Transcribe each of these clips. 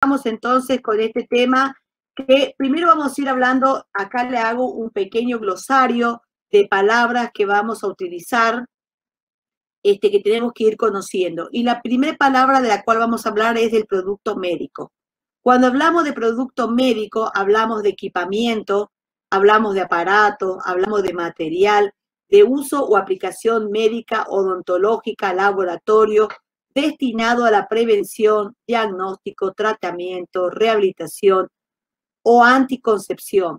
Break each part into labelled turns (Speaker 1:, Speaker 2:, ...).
Speaker 1: Vamos entonces con este tema que primero vamos a ir hablando, acá le hago un pequeño glosario de palabras que vamos a utilizar, que tenemos que ir conociendo. Y la primera palabra de la cual vamos a hablar es del producto médico. Cuando hablamos de producto médico, hablamos de equipamiento, hablamos de aparato, hablamos de material, de uso o aplicación médica, odontológica, laboratorio, destinado a la prevención, diagnóstico, tratamiento, rehabilitación o anticoncepción,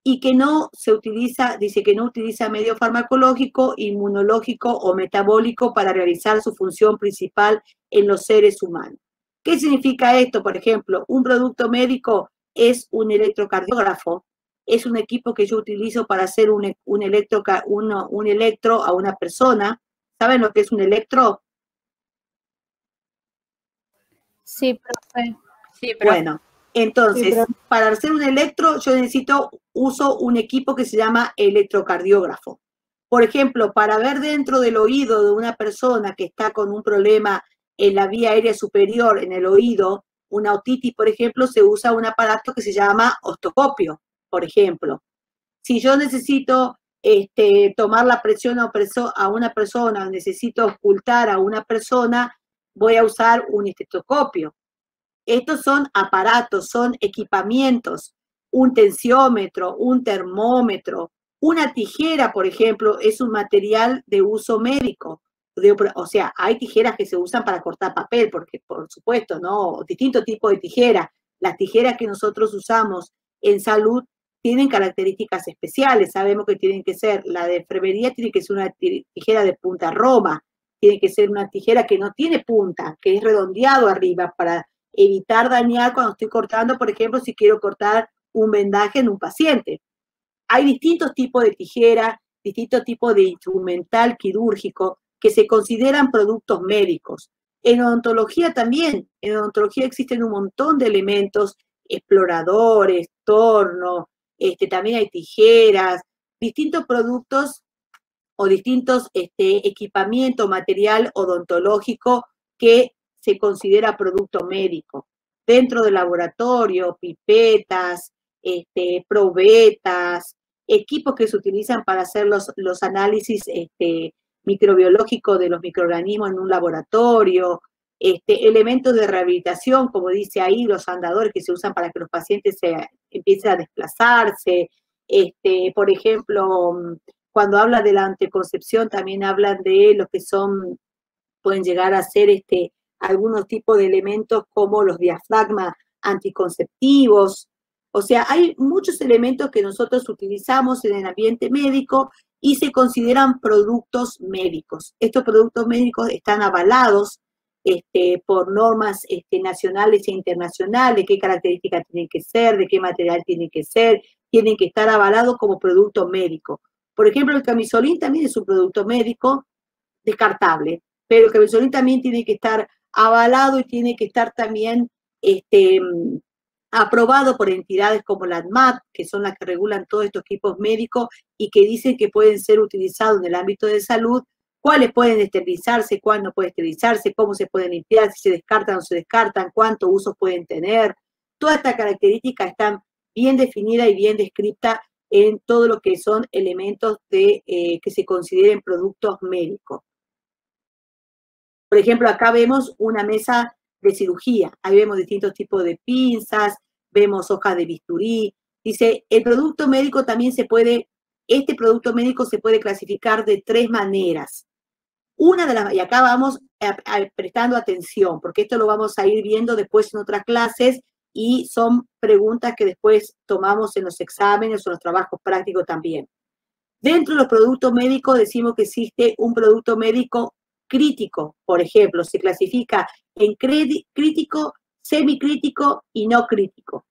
Speaker 1: y que no se utiliza, dice que no utiliza medio farmacológico, inmunológico o metabólico para realizar su función principal en los seres humanos. ¿Qué significa esto? Por ejemplo, un producto médico es un electrocardiógrafo, es un equipo que yo utilizo para hacer un electro a una persona. ¿Saben lo que es un electro?
Speaker 2: Sí, profe.
Speaker 1: Sí, profe. Bueno, entonces, sí, para hacer un electro, yo uso un equipo que se llama electrocardiógrafo. Por ejemplo, para ver dentro del oído de una persona que está con un problema en la vía aérea superior, en el oído, una otitis, por ejemplo, se usa un aparato que se llama otoscopio, por ejemplo. Si yo necesito tomar la presión a una persona, necesito ocultar a una persona, voy a usar un estetoscopio. Estos son aparatos, son equipamientos, un tensiómetro, un termómetro, una tijera, por ejemplo, es un material de uso médico. O sea, hay tijeras que se usan para cortar papel, porque por supuesto, ¿no? Distintos tipos de tijeras. Las tijeras que nosotros usamos en salud tienen características especiales. Sabemos que tienen que ser, la de enfermería tiene que ser una tijera de punta roma, tiene que ser una tijera que no tiene punta, que es redondeado arriba para evitar dañar cuando estoy cortando, por ejemplo, si quiero cortar un vendaje en un paciente. Hay distintos tipos de tijera, distintos tipos de instrumental quirúrgico que se consideran productos médicos. En odontología también, en odontología existen un montón de elementos, exploradores, torno, también hay tijeras, distintos productos o distintos equipamiento, material odontológico que se considera producto médico. Dentro del laboratorio, pipetas, probetas, equipos que se utilizan para hacer los análisis microbiológicos de los microorganismos en un laboratorio, elementos de rehabilitación, como dice ahí, los andadores que se usan para que los pacientes empiecen a desplazarse, por ejemplo, cuando habla de la anticoncepción también hablan de lo que pueden llegar a ser algunos tipos de elementos como los diafragmas anticonceptivos. O sea, hay muchos elementos que nosotros utilizamos en el ambiente médico y se consideran productos médicos. Estos productos médicos están avalados por normas nacionales e internacionales, qué características tienen que ser, de qué material tienen que ser, tienen que estar avalados como producto médico. Por ejemplo, el camisolín también es un producto médico descartable, pero el camisolín también tiene que estar avalado y tiene que estar también aprobado por entidades como la ANMAT, que son las que regulan todos estos equipos médicos y que dicen que pueden ser utilizados en el ámbito de salud, cuáles pueden esterilizarse, cuáles no pueden esterilizarse, cómo se pueden limpiar, si se descartan o no se descartan, cuántos usos pueden tener. Todas estas características están bien definidas y bien descritas en todo lo que son elementos que se consideren productos médicos. Por ejemplo, acá vemos una mesa de cirugía. Ahí vemos distintos tipos de pinzas, vemos hojas de bisturí. Dice, el producto médico también este producto médico se puede clasificar de 3 maneras. Y acá vamos prestando atención, porque esto lo vamos a ir viendo después en otras clases y son preguntas que después tomamos en los exámenes o en los trabajos prácticos también. Dentro de los productos médicos decimos que existe un producto médico crítico, por ejemplo, se clasifica en crítico, semicrítico y no crítico.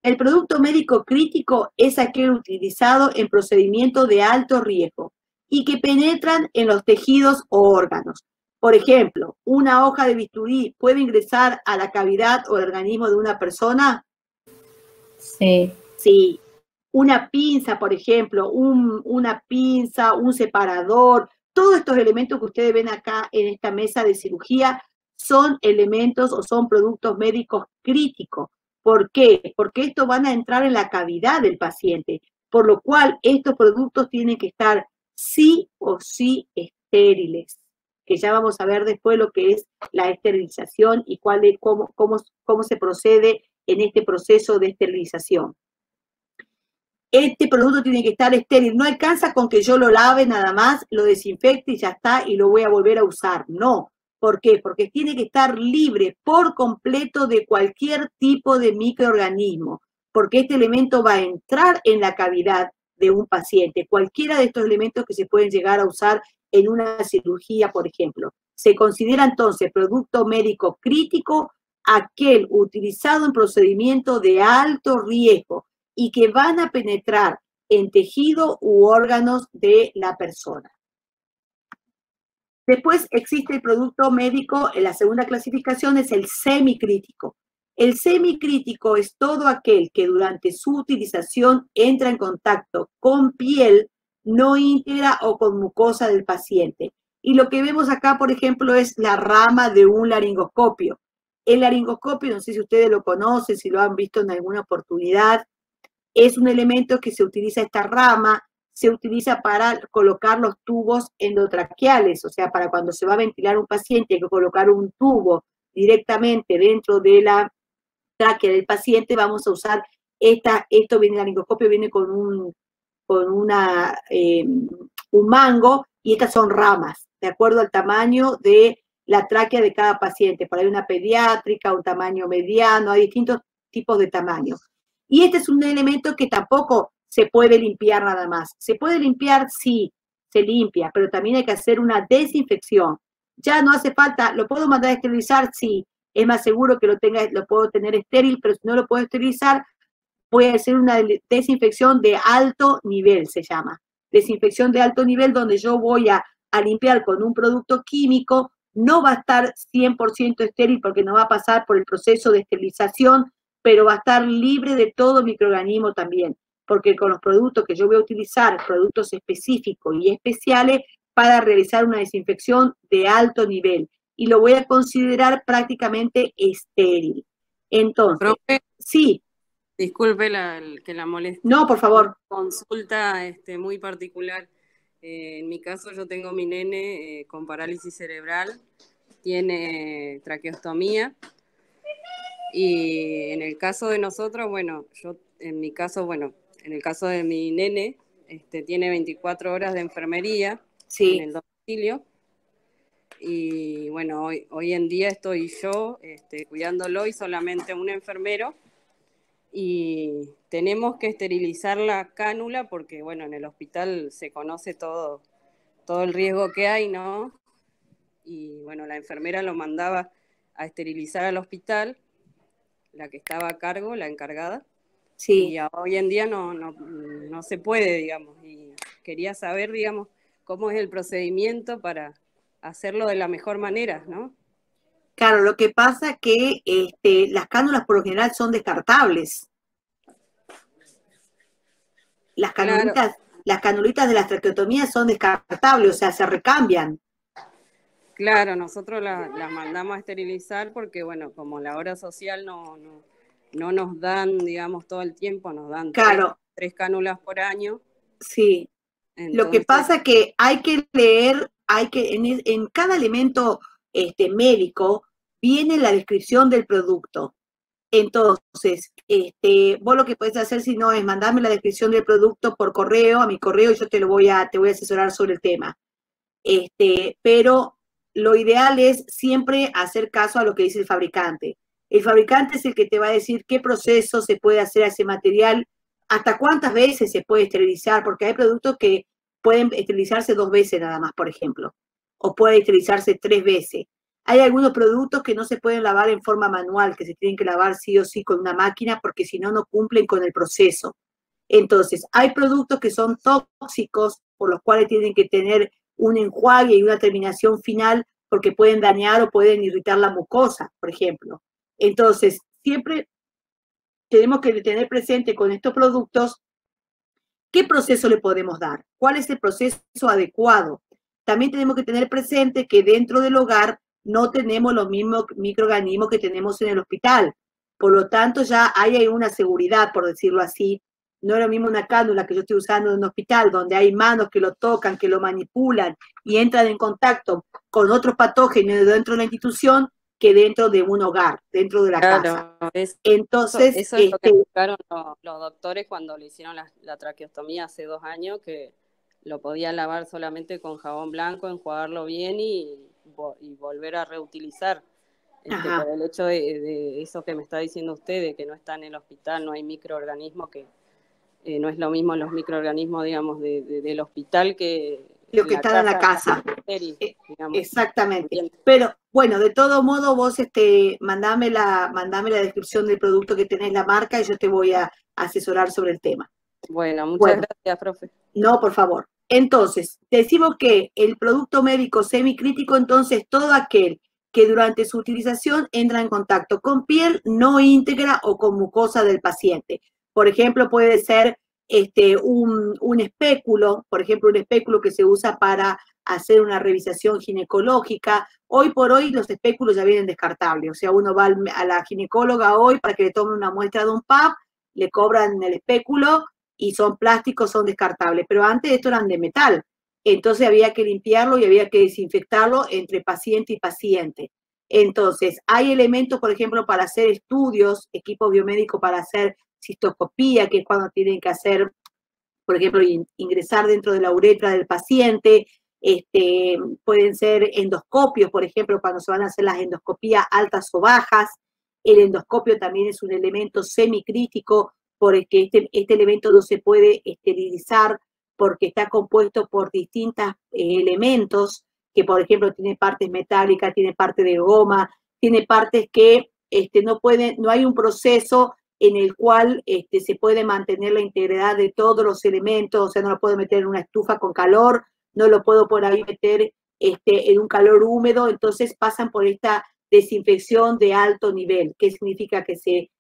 Speaker 1: El producto médico crítico es aquel utilizado en procedimientos de alto riesgo y que penetran en los tejidos o órganos. Por ejemplo, una hoja de bisturí puede ingresar a la cavidad o el organismo de una persona.
Speaker 2: Sí.
Speaker 1: Sí. Una pinza, por ejemplo, una pinza, un separador, todos estos elementos que ustedes ven acá en esta mesa de cirugía son elementos o son productos médicos críticos. ¿Por qué? Porque estos van a entrar en la cavidad del paciente, por lo cual estos productos tienen que estar sí o sí estériles, que ya vamos a ver después lo que es la esterilización y cómo se procede en este proceso de esterilización. Este producto tiene que estar estéril. No alcanza con que yo lo lave nada más, lo desinfecte y ya está, y lo voy a volver a usar. No. ¿Por qué? Porque tiene que estar libre por completo de cualquier tipo de microorganismo, porque este elemento va a entrar en la cavidad de un paciente. Cualquiera de estos elementos que se pueden llegar a usar en una cirugía, por ejemplo. Se considera entonces producto médico crítico aquel utilizado en procedimiento de alto riesgo y que van a penetrar en tejido u órganos de la persona. Después existe el producto médico, en la segunda clasificación es el semicrítico. El semicrítico es todo aquel que durante su utilización entra en contacto con piel no íntegra o con mucosa del paciente. Y lo que vemos acá, por ejemplo, es la rama de un laringoscopio. El laringoscopio, no sé si ustedes lo conocen, si lo han visto en alguna oportunidad, es un elemento que se utiliza esta rama, se utiliza para colocar los tubos endotraqueales, o sea, para cuando se va a ventilar un paciente hay que colocar un tubo directamente dentro de la tráquea del paciente, vamos a usar esto viene, el laringoscopio viene con un mango y estas son ramas, de acuerdo al tamaño de la tráquea de cada paciente. Por ahí una pediátrica, un tamaño mediano, hay distintos tipos de tamaños. Y este es un elemento que tampoco se puede limpiar nada más. ¿Se puede limpiar? Sí, se limpia, pero también hay que hacer una desinfección. Ya no hace falta, ¿lo puedo mandar a esterilizar? Sí, es más seguro que lo puedo tener estéril, pero si no lo puedo esterilizar, voy a hacer una desinfección de alto nivel, se llama. Desinfección de alto nivel donde yo voy a limpiar con un producto químico, no va a estar 100% estéril porque no va a pasar por el proceso de esterilización, pero va a estar libre de todo microorganismo también, porque con los productos que yo voy a utilizar, productos específicos y especiales, para realizar una desinfección de alto nivel, y lo voy a considerar prácticamente estéril. Entonces,
Speaker 3: Profe,
Speaker 1: sí.
Speaker 3: Disculpe que la moleste.
Speaker 1: No, por favor.
Speaker 3: Consulta muy particular. En mi caso yo tengo mi nene con parálisis cerebral, tiene traqueostomía. Y en el caso de nosotros, bueno, en el caso de mi nene, tiene 24 horas de enfermería en el domicilio. Y bueno, hoy en día estoy yo cuidándolo y solamente un enfermero. Y tenemos que esterilizar la cánula porque, bueno, en el hospital se conoce todo el riesgo que hay, ¿no? Y bueno, la enfermera lo mandaba a esterilizar al hospital, la que estaba a cargo, la encargada.
Speaker 1: Sí.
Speaker 3: Y hoy en día no se puede, digamos. Y quería saber, digamos, cómo es el procedimiento para hacerlo de la mejor manera, ¿no?
Speaker 1: Claro, lo que pasa es que las cánulas por lo general son descartables. Las canulitas de las traqueotomías son descartables, o sea, se recambian.
Speaker 3: Claro, nosotros las mandamos a esterilizar porque, bueno, como la obra social no nos dan, digamos, todo el tiempo, nos dan tres cánulas por año.
Speaker 1: Sí. Entonces, lo que pasa es que hay que leer, en cada elemento médico viene la descripción del producto. Entonces, vos lo que podés hacer si no es mandarme la descripción del producto por correo, a mi correo, y yo te voy a asesorar sobre el tema. Pero lo ideal es siempre hacer caso a lo que dice el fabricante. El fabricante es el que te va a decir qué proceso se puede hacer a ese material, hasta cuántas veces se puede esterilizar, porque hay productos que pueden esterilizarse 2 veces nada más, por ejemplo, o puede esterilizarse 3 veces. Hay algunos productos que no se pueden lavar en forma manual, que se tienen que lavar sí o sí con una máquina, porque si no, no cumplen con el proceso. Entonces, hay productos que son tóxicos, por los cuales tienen que tener un enjuague y una terminación final, porque pueden dañar o pueden irritar la mucosa, por ejemplo. Entonces, siempre tenemos que tener presente con estos productos qué proceso le podemos dar, cuál es el proceso adecuado. También tenemos que tener presente que dentro del hogar no tenemos los mismos microorganismos que tenemos en el hospital. Por lo tanto, ya hay una seguridad, por decirlo así. No es lo mismo una cánula que yo estoy usando en un hospital, donde hay manos que lo tocan, que lo manipulan y entran en contacto con otros patógenos dentro de la institución, que dentro de un hogar, dentro de la casa. Entonces,
Speaker 3: eso es lo que buscaron los doctores cuando le hicieron la traqueostomía hace 2 años, que lo podían lavar solamente con jabón blanco, enjuagarlo bien y volver a reutilizar. Por el hecho de eso que me está diciendo usted, de que no está en el hospital, no hay microorganismos, que no es lo mismo los microorganismos, digamos, del hospital que
Speaker 1: lo que está en la casa. Exactamente. Pero bueno, de todo modo, vos mandame la descripción del producto que tenés, la marca, y yo te voy a asesorar sobre el tema.
Speaker 3: Bueno, muchas gracias, profe.
Speaker 1: No, por favor. Entonces, decimos que el producto médico semicrítico, entonces todo aquel que durante su utilización entra en contacto con piel no íntegra o con mucosa del paciente. Por ejemplo, puede ser un espéculo, por ejemplo, un espéculo que se usa para hacer una revisación ginecológica. Hoy por hoy los espéculos ya vienen descartables, o sea, uno va a la ginecóloga hoy para que le tome una muestra de un PAP, le cobran el espéculo y son plásticos, son descartables, pero antes estos eran de metal, entonces había que limpiarlo y había que desinfectarlo entre paciente y paciente. Entonces, hay elementos, por ejemplo, para hacer estudios, equipos biomédicos para hacer cistoscopía, que es cuando tienen que hacer, por ejemplo, ingresar dentro de la uretra del paciente. Pueden ser endoscopios, por ejemplo, cuando se van a hacer las endoscopías altas o bajas. El endoscopio también es un elemento semicrítico, porque este elemento no se puede esterilizar porque está compuesto por distintos elementos, que por ejemplo tiene partes metálicas, tiene parte de goma, tiene partes que no hay un proceso en el cual se puede mantener la integridad de todos los elementos, o sea, no lo puedo meter en una estufa con calor, no lo puedo por ahí meter en un calor húmedo, entonces pasan por esta desinfección de alto nivel, que significa que se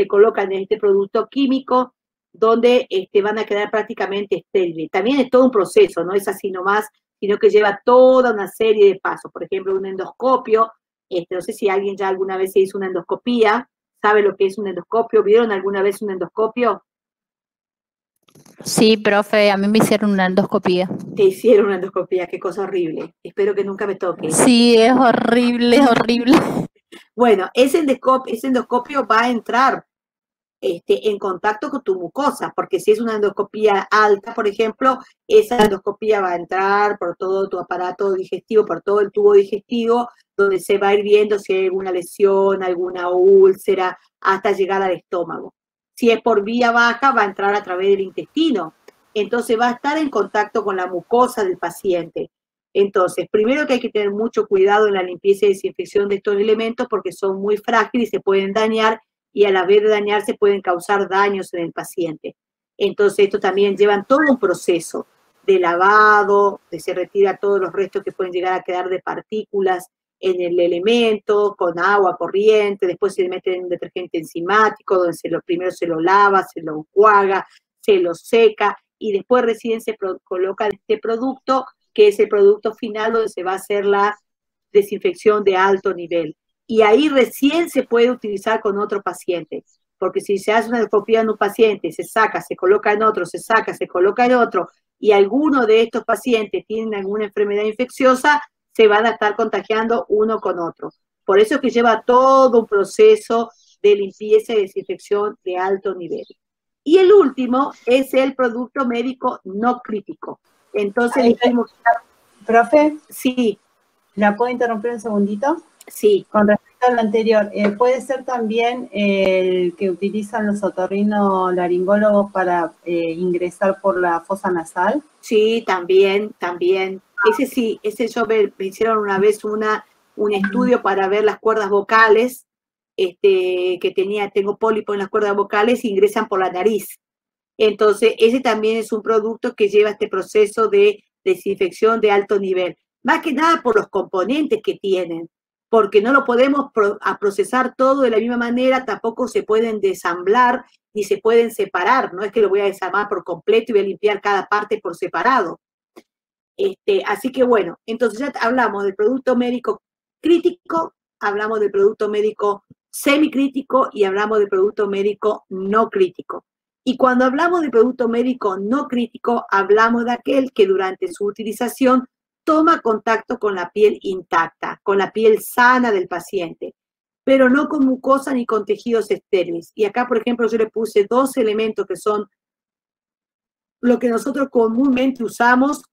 Speaker 1: colocan en este producto químico donde van a quedar prácticamente estériles. También es todo un proceso, no es así nomás, sino que lleva toda una serie de pasos. Por ejemplo, un endoscopio, no sé si alguien ya alguna vez se hizo una endoscopía, ¿sabe lo que es un endoscopio? ¿Vieron alguna vez un endoscopio?
Speaker 2: Sí, profe, a mí me hicieron una endoscopía.
Speaker 1: Te hicieron una endoscopía, qué cosa horrible. Espero que nunca me toque.
Speaker 2: Sí, es horrible, es horrible.
Speaker 1: Bueno, ese endoscopio va a entrar en contacto con tu mucosa, porque si es una endoscopía alta, por ejemplo, esa endoscopía va a entrar por todo tu aparato digestivo, por todo el tubo digestivo, donde se va a ir viendo si hay alguna lesión, alguna úlcera, hasta llegar al estómago. Si es por vía baja, va a entrar a través del intestino. Entonces va a estar en contacto con la mucosa del paciente. Entonces, primero que hay que tener mucho cuidado en la limpieza y desinfección de estos elementos porque son muy frágiles y se pueden dañar, y a la vez de dañarse pueden causar daños en el paciente. Entonces, esto también lleva todo un proceso de lavado, de se retira todos los restos que pueden llegar a quedar de partículas en el elemento, con agua corriente, después se mete en un detergente enzimático, donde primero se lo lava, se lo enjuaga, se lo seca, y después recién se coloca este producto, que es el producto final donde se va a hacer la desinfección de alto nivel. Y ahí recién se puede utilizar con otro paciente, porque si se hace una endoscopía en un paciente, se saca, se coloca en otro, se saca, se coloca en otro, y alguno de estos pacientes tienen alguna enfermedad infecciosa, se van a estar contagiando uno con otro. Por eso es que lleva todo un proceso de limpieza y desinfección de alto nivel. Y el último es el producto médico no crítico. Entonces dijimos...
Speaker 4: Profe,
Speaker 1: sí.
Speaker 4: ¿La puedo interrumpir un segundito?
Speaker 1: Sí.
Speaker 4: Con respecto a lo anterior, ¿puede ser también el que utilizan los otorrinolaringólogos para ingresar por la fosa nasal?
Speaker 1: Sí, también. Ese sí, me hicieron una vez un estudio para ver las cuerdas vocales, tengo pólipo en las cuerdas vocales, y ingresan por la nariz. Entonces, ese también es un producto que lleva este proceso de desinfección de alto nivel. Más que nada por los componentes que tienen, porque no lo podemos procesar todo de la misma manera, tampoco se pueden desamblar ni se pueden separar. No es que lo voy a desarmar por completo y voy a limpiar cada parte por separado. Así que bueno, entonces ya hablamos del producto médico crítico, hablamos de producto médico semicrítico y hablamos de producto médico no crítico. Y cuando hablamos de producto médico no crítico, hablamos de aquel que durante su utilización toma contacto con la piel intacta, con la piel sana del paciente, pero no con mucosa ni con tejidos estériles. Y acá, por ejemplo, yo le puse 2 elementos que son lo que nosotros comúnmente usamos,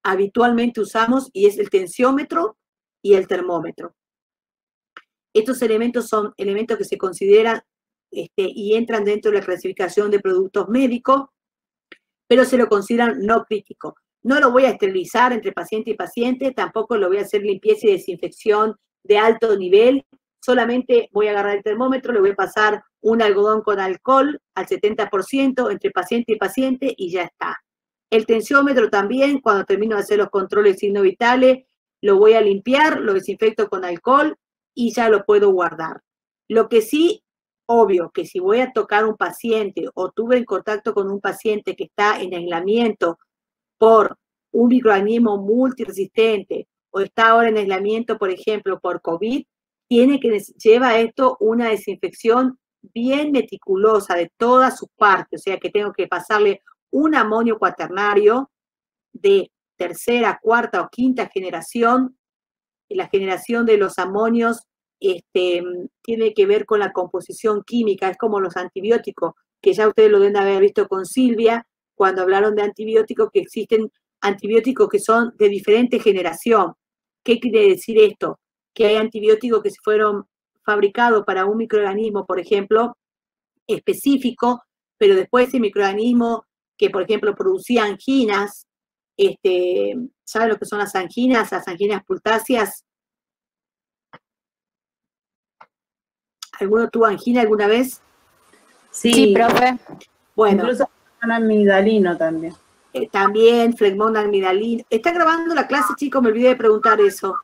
Speaker 1: habitualmente usamos, y es el tensiómetro y el termómetro. Estos elementos son elementos que se consideran y entran dentro de la clasificación de productos médicos, pero se lo consideran no críticos. No lo voy a esterilizar entre paciente y paciente, tampoco lo voy a hacer limpieza y desinfección de alto nivel, solamente voy a agarrar el termómetro, le voy a pasar un algodón con alcohol al 70% entre paciente y paciente y ya está. El tensiómetro también, cuando termino de hacer los controles de signos vitales, lo voy a limpiar, lo desinfecto con alcohol y ya lo puedo guardar. Lo que sí, obvio, que si voy a tocar un paciente o tuve en contacto con un paciente que está en aislamiento por un microorganismo multiresistente o está ahora en aislamiento, por ejemplo, por COVID, lleva esto una desinfección bien meticulosa de todas sus partes, o sea que tengo que pasarle un amonio cuaternario de tercera, cuarta o quinta generación. La generación de los amonios tiene que ver con la composición química, es como los antibióticos, que ya ustedes lo deben haber visto con Silvia, cuando hablaron de antibióticos, que existen antibióticos que son de diferente generación. ¿Qué quiere decir esto? Que hay antibióticos que se fueron fabricados para un microorganismo, por ejemplo, específico, pero después ese microorganismo que, por ejemplo, producía anginas, ¿saben lo que son las anginas pultáceas? ¿Alguno tuvo angina alguna vez?
Speaker 2: Sí, profe.
Speaker 4: Bueno. Incluso amigdalino también.
Speaker 1: También, flegmón amigdalino. ¿Está grabando la clase, chicos? Me olvidé de preguntar eso.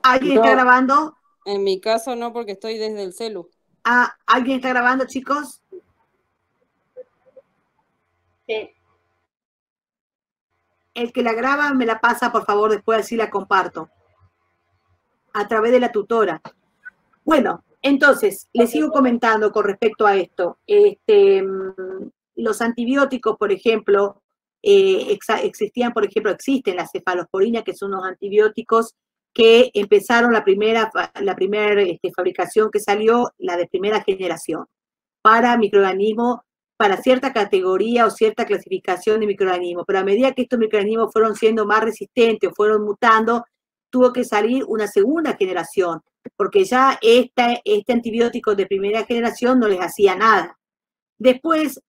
Speaker 1: ¿Alguien está grabando?
Speaker 3: En mi caso no, porque estoy desde el celu.
Speaker 1: Ah, ¿alguien está grabando, chicos?
Speaker 4: Sí.
Speaker 1: El que la graba me la pasa, por favor, después así la comparto. A través de la tutora. Bueno, entonces, les sigo comentando con respecto a esto. Los antibióticos, por ejemplo, existen las cefalosporinas, que son unos antibióticos que empezaron la primera fabricación que salió, la de primera generación, para microorganismos, para cierta categoría o cierta clasificación de microorganismos. Pero a medida que estos microorganismos fueron siendo más resistentes o fueron mutando, tuvo que salir una segunda generación, porque ya este antibiótico de primera generación no les hacía nada. Después,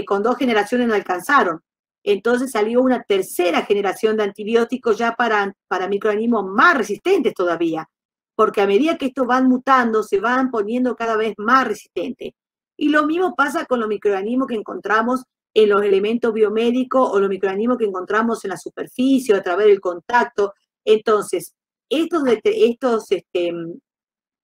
Speaker 1: con 2 generaciones no alcanzaron. Entonces salió una tercera generación de antibióticos ya para microorganismos más resistentes todavía, porque a medida que estos van mutando, se van poniendo cada vez más resistentes. Y lo mismo pasa con los microorganismos que encontramos en los elementos biomédicos o los microorganismos que encontramos en la superficie o a través del contacto. Entonces, estos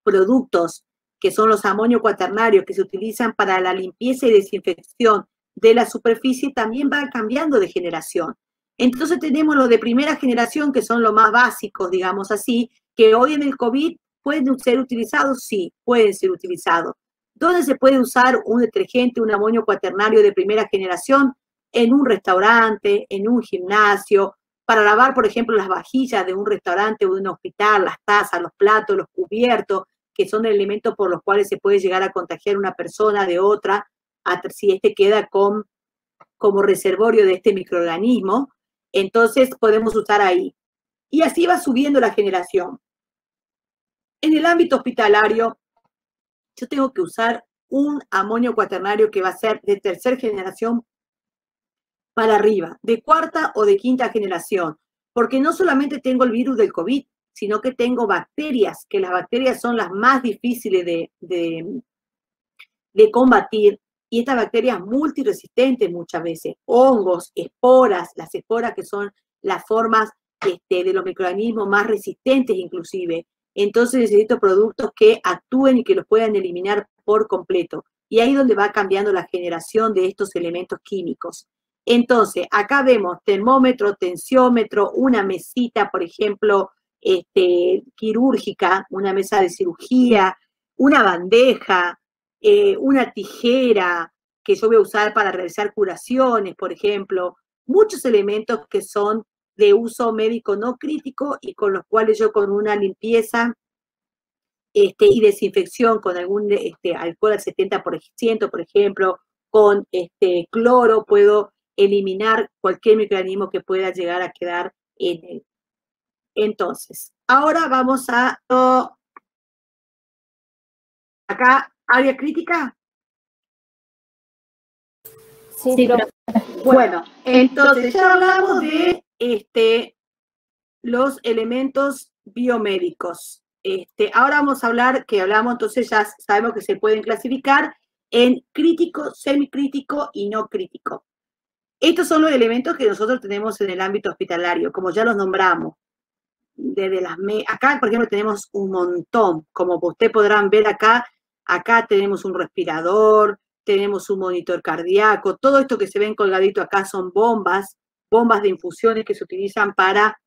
Speaker 1: productos que son los amonios cuaternarios que se utilizan para la limpieza y desinfección de la superficie también van cambiando de generación. Entonces tenemos los de primera generación, que son los más básicos, digamos así, que hoy en el COVID pueden ser utilizados, sí, pueden ser utilizados. ¿Dónde se puede usar un detergente, un amonio cuaternario de primera generación? En un restaurante, en un gimnasio, para lavar, por ejemplo, las vajillas de un restaurante o de un hospital, las tazas, los platos, los cubiertos, que son elementos por los cuales se puede llegar a contagiar una persona de otra, si queda como reservorio de este microorganismo. Entonces podemos usar ahí. Y así va subiendo la generación. En el ámbito hospitalario, yo tengo que usar un amonio cuaternario que va a ser de tercera generación para arriba, de cuarta o de quinta generación, porque no solamente tengo el virus del COVID, sino que tengo bacterias, que las bacterias son las más difíciles de combatir, y estas bacterias multiresistentes muchas veces, hongos, esporas, las esporas que son las formas de los microorganismos más resistentes inclusive. Entonces necesito productos que actúen y que los puedan eliminar por completo. Y ahí es donde va cambiando la generación de estos elementos químicos. Entonces, acá vemos termómetro, tensiómetro, una mesita, por ejemplo, quirúrgica, una mesa de cirugía, una bandeja, una tijera que yo voy a usar para realizar curaciones, por ejemplo, muchos elementos que son de uso médico no crítico y con los cuales yo con una limpieza y desinfección con algún alcohol al 70%, por ejemplo, con cloro, puedo eliminar cualquier microorganismo que pueda llegar a quedar en él. Entonces, ahora vamos a acá, área crítica.
Speaker 2: Sí, profe.
Speaker 1: Bueno, entonces ya hablamos de los elementos biomédicos. Ahora vamos a hablar, que hablamos, entonces ya sabemos que se pueden clasificar en crítico, semicrítico y no crítico. Estos son los elementos que nosotros tenemos en el ámbito hospitalario, como ya los nombramos. Acá, por ejemplo, tenemos un montón, como ustedes podrán ver acá tenemos un respirador, tenemos un monitor cardíaco, todo esto que se ven colgadito acá son bombas de infusiones que se utilizan para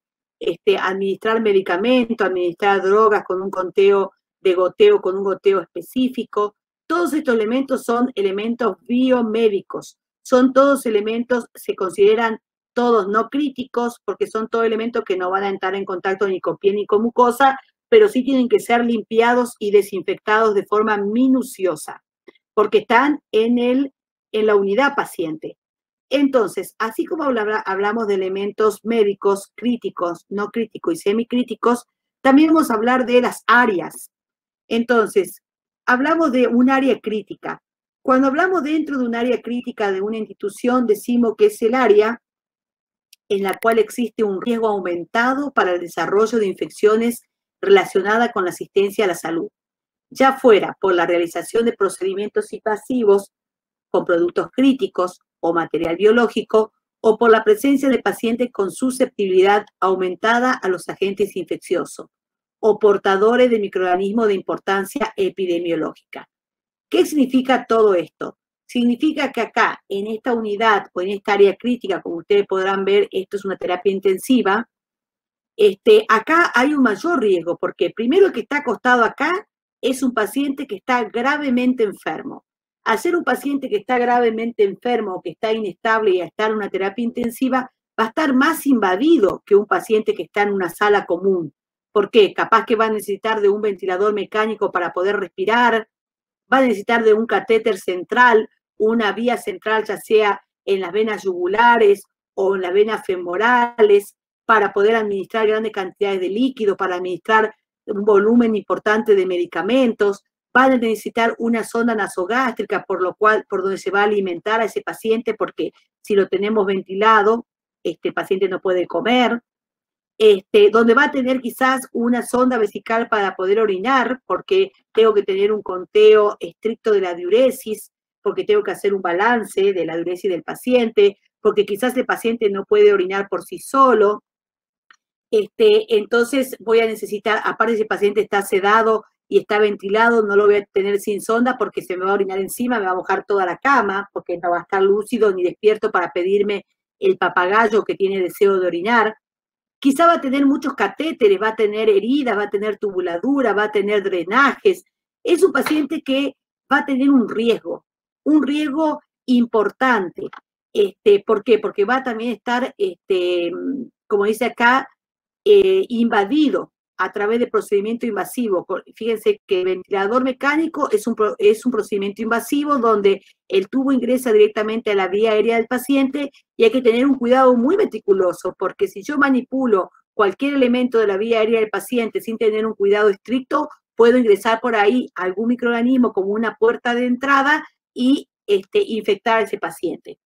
Speaker 1: administrar medicamentos, administrar drogas con un conteo de goteo, con un goteo específico. Todos estos elementos son elementos biomédicos, son todos elementos, se consideran todos no críticos, porque son todos elementos que no van a entrar en contacto ni con piel ni con mucosa, pero sí tienen que ser limpiados y desinfectados de forma minuciosa, porque están en la unidad paciente. Entonces, así como hablamos de elementos médicos críticos, no críticos y semicríticos, también vamos a hablar de las áreas. Entonces, hablamos de un área crítica. Cuando hablamos dentro de un área crítica de una institución, decimos que es el área en la cual existe un riesgo aumentado para el desarrollo de infecciones relacionadas con la asistencia a la salud, ya fuera por la realización de procedimientos invasivos con productos críticos o material biológico, o por la presencia de pacientes con susceptibilidad aumentada a los agentes infecciosos, o portadores de microorganismos de importancia epidemiológica. ¿Qué significa todo esto? Significa que acá, en esta unidad o en esta área crítica, como ustedes podrán ver, esto es una terapia intensiva, acá hay un mayor riesgo, porque primero el que está acostado acá es un paciente que está gravemente enfermo. Al ser un paciente que está gravemente enfermo o que está inestable y a estar en una terapia intensiva, va a estar más invadido que un paciente que está en una sala común. ¿Por qué? Capaz que va a necesitar de un ventilador mecánico para poder respirar, va a necesitar de un catéter central, una vía central, ya sea en las venas yugulares o en las venas femorales, para poder administrar grandes cantidades de líquido, para administrar un volumen importante de medicamentos. Van a necesitar una sonda nasogástrica por donde se va a alimentar a ese paciente, porque si lo tenemos ventilado, este paciente no puede comer. Donde va a tener quizás una sonda vesical para poder orinar, porque tengo que tener un conteo estricto de la diuresis, porque tengo que hacer un balance de la diuresis del paciente, porque quizás el paciente no puede orinar por sí solo. Entonces voy a necesitar, aparte si el paciente está sedado y está ventilado, no lo voy a tener sin sonda porque se me va a orinar encima, me va a mojar toda la cama, porque no va a estar lúcido ni despierto para pedirme el papagayo que tiene deseo de orinar. Quizá va a tener muchos catéteres, va a tener heridas, va a tener tubuladuras, va a tener drenajes. Es un paciente que va a tener un riesgo importante. ¿Por qué? Porque va a también estar, como dice acá, invadido a través de procedimiento invasivo. Fíjense que el ventilador mecánico es un procedimiento invasivo donde el tubo ingresa directamente a la vía aérea del paciente y hay que tener un cuidado muy meticuloso, porque si yo manipulo cualquier elemento de la vía aérea del paciente sin tener un cuidado estricto, puedo ingresar por ahí algún microorganismo como una puerta de entrada y infectar a ese paciente.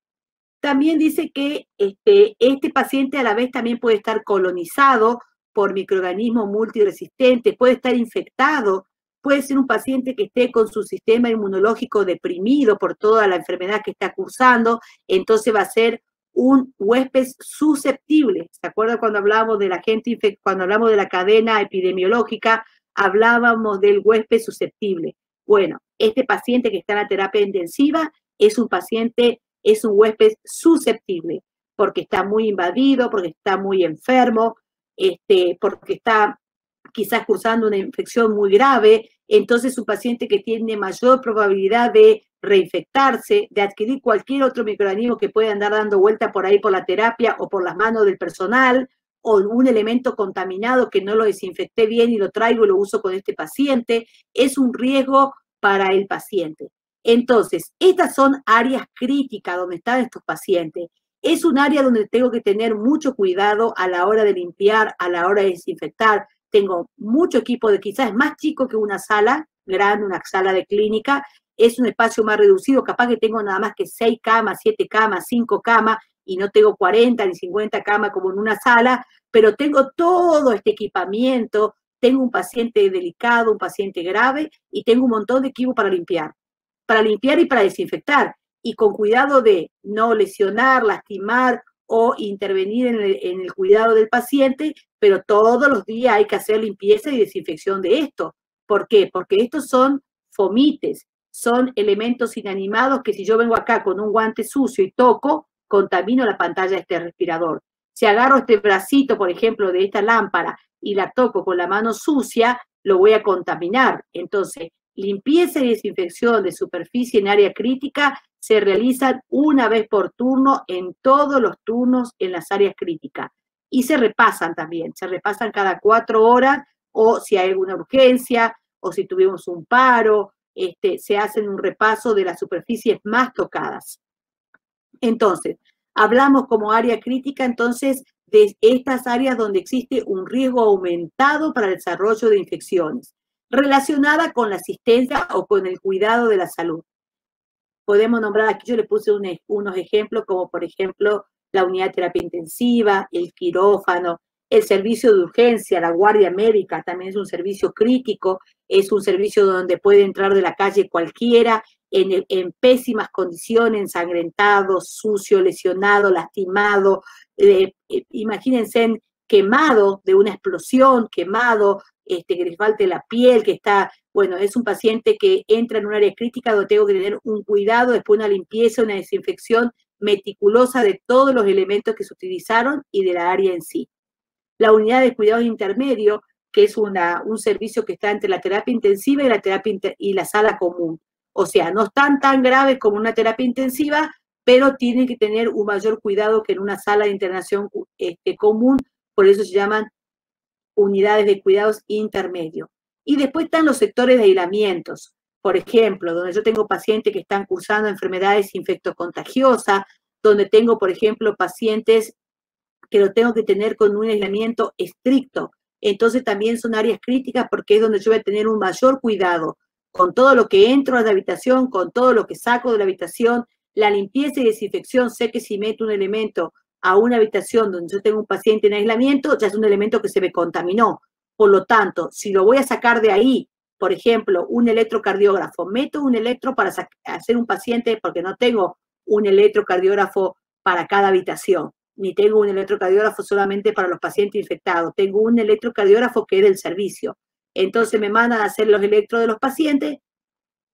Speaker 1: También dice que este paciente a la vez también puede estar colonizado por microorganismos multiresistentes, puede estar infectado, puede ser un paciente que esté con su sistema inmunológico deprimido por toda la enfermedad que está cursando, entonces va a ser un huésped susceptible. ¿Se acuerdan cuando hablábamos de cuando hablamos de la cadena epidemiológica, hablábamos del huésped susceptible? Bueno, este paciente que está en la terapia intensiva es un paciente es un huésped susceptible, porque está muy invadido, porque está muy enfermo, porque está quizás cursando una infección muy grave. Entonces un paciente que tiene mayor probabilidad de reinfectarse, de adquirir cualquier otro microorganismo que pueda andar dando vuelta por ahí por la terapia o por las manos del personal, o un elemento contaminado que no lo desinfecté bien y lo traigo y lo uso con este paciente, es un riesgo para el paciente. Entonces, estas son áreas críticas donde están estos pacientes. Es un área donde tengo que tener mucho cuidado a la hora de limpiar, a la hora de desinfectar. Tengo mucho equipo de quizás más chico que una sala grande, una sala de clínica, es un espacio más reducido, capaz que tengo nada más que 6 camas, 7 camas, 5 camas, y no tengo 40 ni 50 camas como en una sala, pero tengo todo este equipamiento, tengo un paciente delicado, un paciente grave, y tengo un montón de equipo para limpiar y para desinfectar, y con cuidado de no lesionar, lastimar o intervenir en el cuidado del paciente, pero todos los días hay que hacer limpieza y desinfección de esto. ¿Por qué? Porque estos son fomites, son elementos inanimados que si yo vengo acá con un guante sucio y toco, contamino la pantalla de este respirador. Si agarro este bracito, por ejemplo, de esta lámpara y la toco con la mano sucia, lo voy a contaminar. Entonces, limpieza y desinfección de superficie en área crítica se realizan una vez por turno en todos los turnos en las áreas críticas. Y se repasan también, se repasan cada 4 horas, o si hay alguna urgencia, o si tuvimos un paro, se hacen un repaso de las superficies más tocadas. Entonces, hablamos como área crítica, entonces, de estas áreas donde existe un riesgo aumentado para el desarrollo de infecciones, relacionada con la asistencia o con el cuidado de la salud. Podemos nombrar, aquí yo le puse unos ejemplos, como por ejemplo, la unidad de terapia intensiva, el quirófano, el servicio de urgencia, la guardia médica, también es un servicio crítico, es un servicio donde puede entrar de la calle cualquiera, en pésimas condiciones, ensangrentado, sucio, lesionado, lastimado, imagínense quemado de una explosión, quemado, que le falte la piel, que está, bueno, es un paciente que entra en un área crítica donde tengo que tener un cuidado, después una limpieza, una desinfección meticulosa de todos los elementos que se utilizaron y de la área en sí. La unidad de cuidados intermedios, que es un servicio que está entre la terapia intensiva y la sala común. O sea, no están tan graves como una terapia intensiva, pero tienen que tener un mayor cuidado que en una sala de internación común, por eso se llaman unidades de cuidados intermedios. Y después están los sectores de aislamientos, por ejemplo, donde yo tengo pacientes que están cursando enfermedades infectocontagiosas, donde tengo, por ejemplo, pacientes que lo tengo que tener con un aislamiento estricto. Entonces también son áreas críticas porque es donde yo voy a tener un mayor cuidado con todo lo que entro a la habitación, con todo lo que saco de la habitación, la limpieza y desinfección. Sé que si meto un elemento a una habitación donde yo tengo un paciente en aislamiento, ya es un elemento que se me contaminó. Por lo tanto, si lo voy a sacar de ahí, por ejemplo, un electrocardiógrafo, meto un electro para hacer un paciente, porque no tengo un electrocardiógrafo para cada habitación, ni tengo un electrocardiógrafo solamente para los pacientes infectados, tengo un electrocardiógrafo que es del servicio. Entonces me mandan a hacer los electros de los pacientes.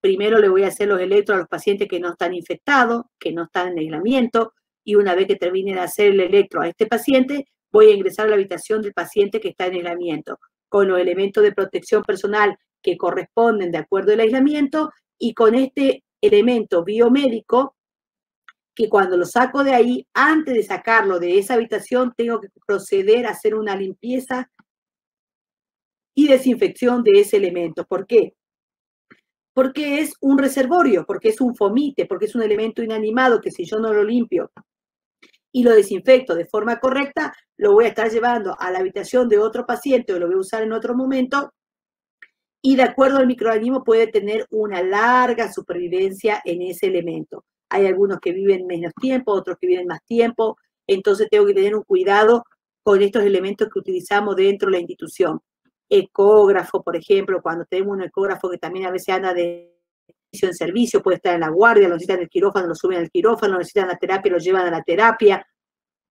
Speaker 1: Primero le voy a hacer los electros a los pacientes que no están infectados, que no están en aislamiento, y una vez que termine de hacer el electro a este paciente, voy a ingresar a la habitación del paciente que está en aislamiento, con los elementos de protección personal que corresponden de acuerdo al aislamiento, y con este elemento biomédico, que cuando lo saco de ahí, antes de sacarlo de esa habitación, tengo que proceder a hacer una limpieza y desinfección de ese elemento. ¿Por qué? Porque es un reservorio, porque es un fomite, porque es un elemento inanimado que si yo no lo limpio y lo desinfecto de forma correcta, lo voy a estar llevando a la habitación de otro paciente o lo voy a usar en otro momento, y de acuerdo al microorganismo puede tener una larga supervivencia en ese elemento. Hay algunos que viven menos tiempo, otros que viven más tiempo, entonces tengo que tener un cuidado con estos elementos que utilizamos dentro de la institución. Ecógrafo, por ejemplo, cuando tenemos un ecógrafo que también a veces anda de en servicio, puede estar en la guardia, lo necesitan en el quirófano, lo suben al quirófano, lo necesitan en la terapia, lo llevan a la terapia.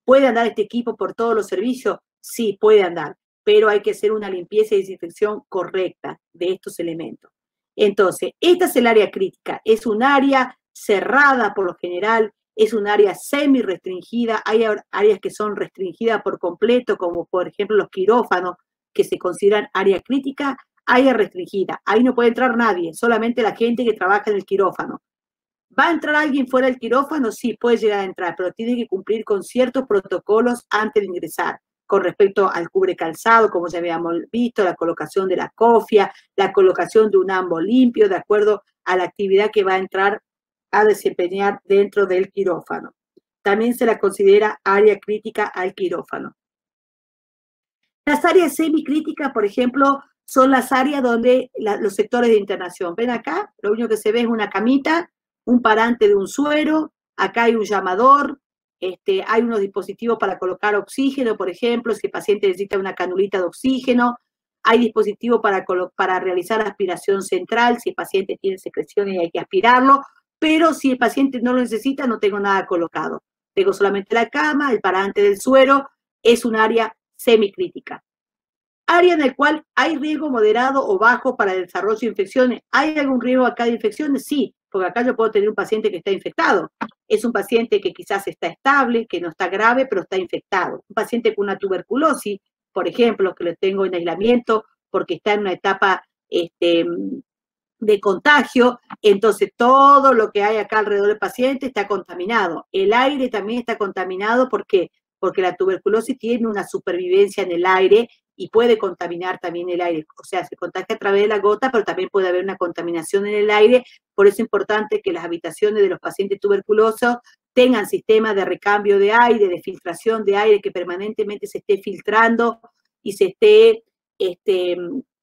Speaker 1: ¿Puede andar este equipo por todos los servicios? Sí, puede andar, pero hay que hacer una limpieza y desinfección correcta de estos elementos. Entonces, esta es el área crítica, es un área cerrada por lo general, es un área semi-restringida, hay áreas que son restringidas por completo, como por ejemplo los quirófanos, que se consideran área crítica, área restringida. Ahí no puede entrar nadie, solamente la gente que trabaja en el quirófano. ¿Va a entrar alguien fuera del quirófano? Sí, puede llegar a entrar, pero tiene que cumplir con ciertos protocolos antes de ingresar, con respecto al cubre calzado, como ya habíamos visto, la colocación de la cofia, la colocación de un ambo limpio, de acuerdo a la actividad que va a entrar a desempeñar dentro del quirófano. También se la considera área crítica al quirófano. Las áreas semicríticas, por ejemplo, son las áreas donde los sectores de internación. ¿Ven acá? Lo único que se ve es una camita, un parante de un suero, acá hay un llamador, hay unos dispositivos para colocar oxígeno, por ejemplo, si el paciente necesita una canulita de oxígeno, hay dispositivos para realizar aspiración central, si el paciente tiene secreciones y hay que aspirarlo, pero si el paciente no lo necesita, no tengo nada colocado. Tengo solamente la cama, el parante del suero, es un área semicrítica. Área en el cual hay riesgo moderado o bajo para el desarrollo de infecciones. ¿Hay algún riesgo acá de infecciones? Sí, porque acá yo puedo tener un paciente que está infectado. Es un paciente que quizás está estable, que no está grave, pero está infectado. Un paciente con una tuberculosis, por ejemplo, que lo tengo en aislamiento porque está en una etapa de contagio, entonces todo lo que hay acá alrededor del paciente está contaminado. El aire también está contaminado, ¿por qué? Porque la tuberculosis tiene una supervivencia en el aire y puede contaminar también el aire. O sea, se contagia a través de la gota, pero también puede haber una contaminación en el aire. Por eso es importante que las habitaciones de los pacientes tuberculosos tengan sistemas de recambio de aire, de filtración de aire, que permanentemente se esté filtrando y se esté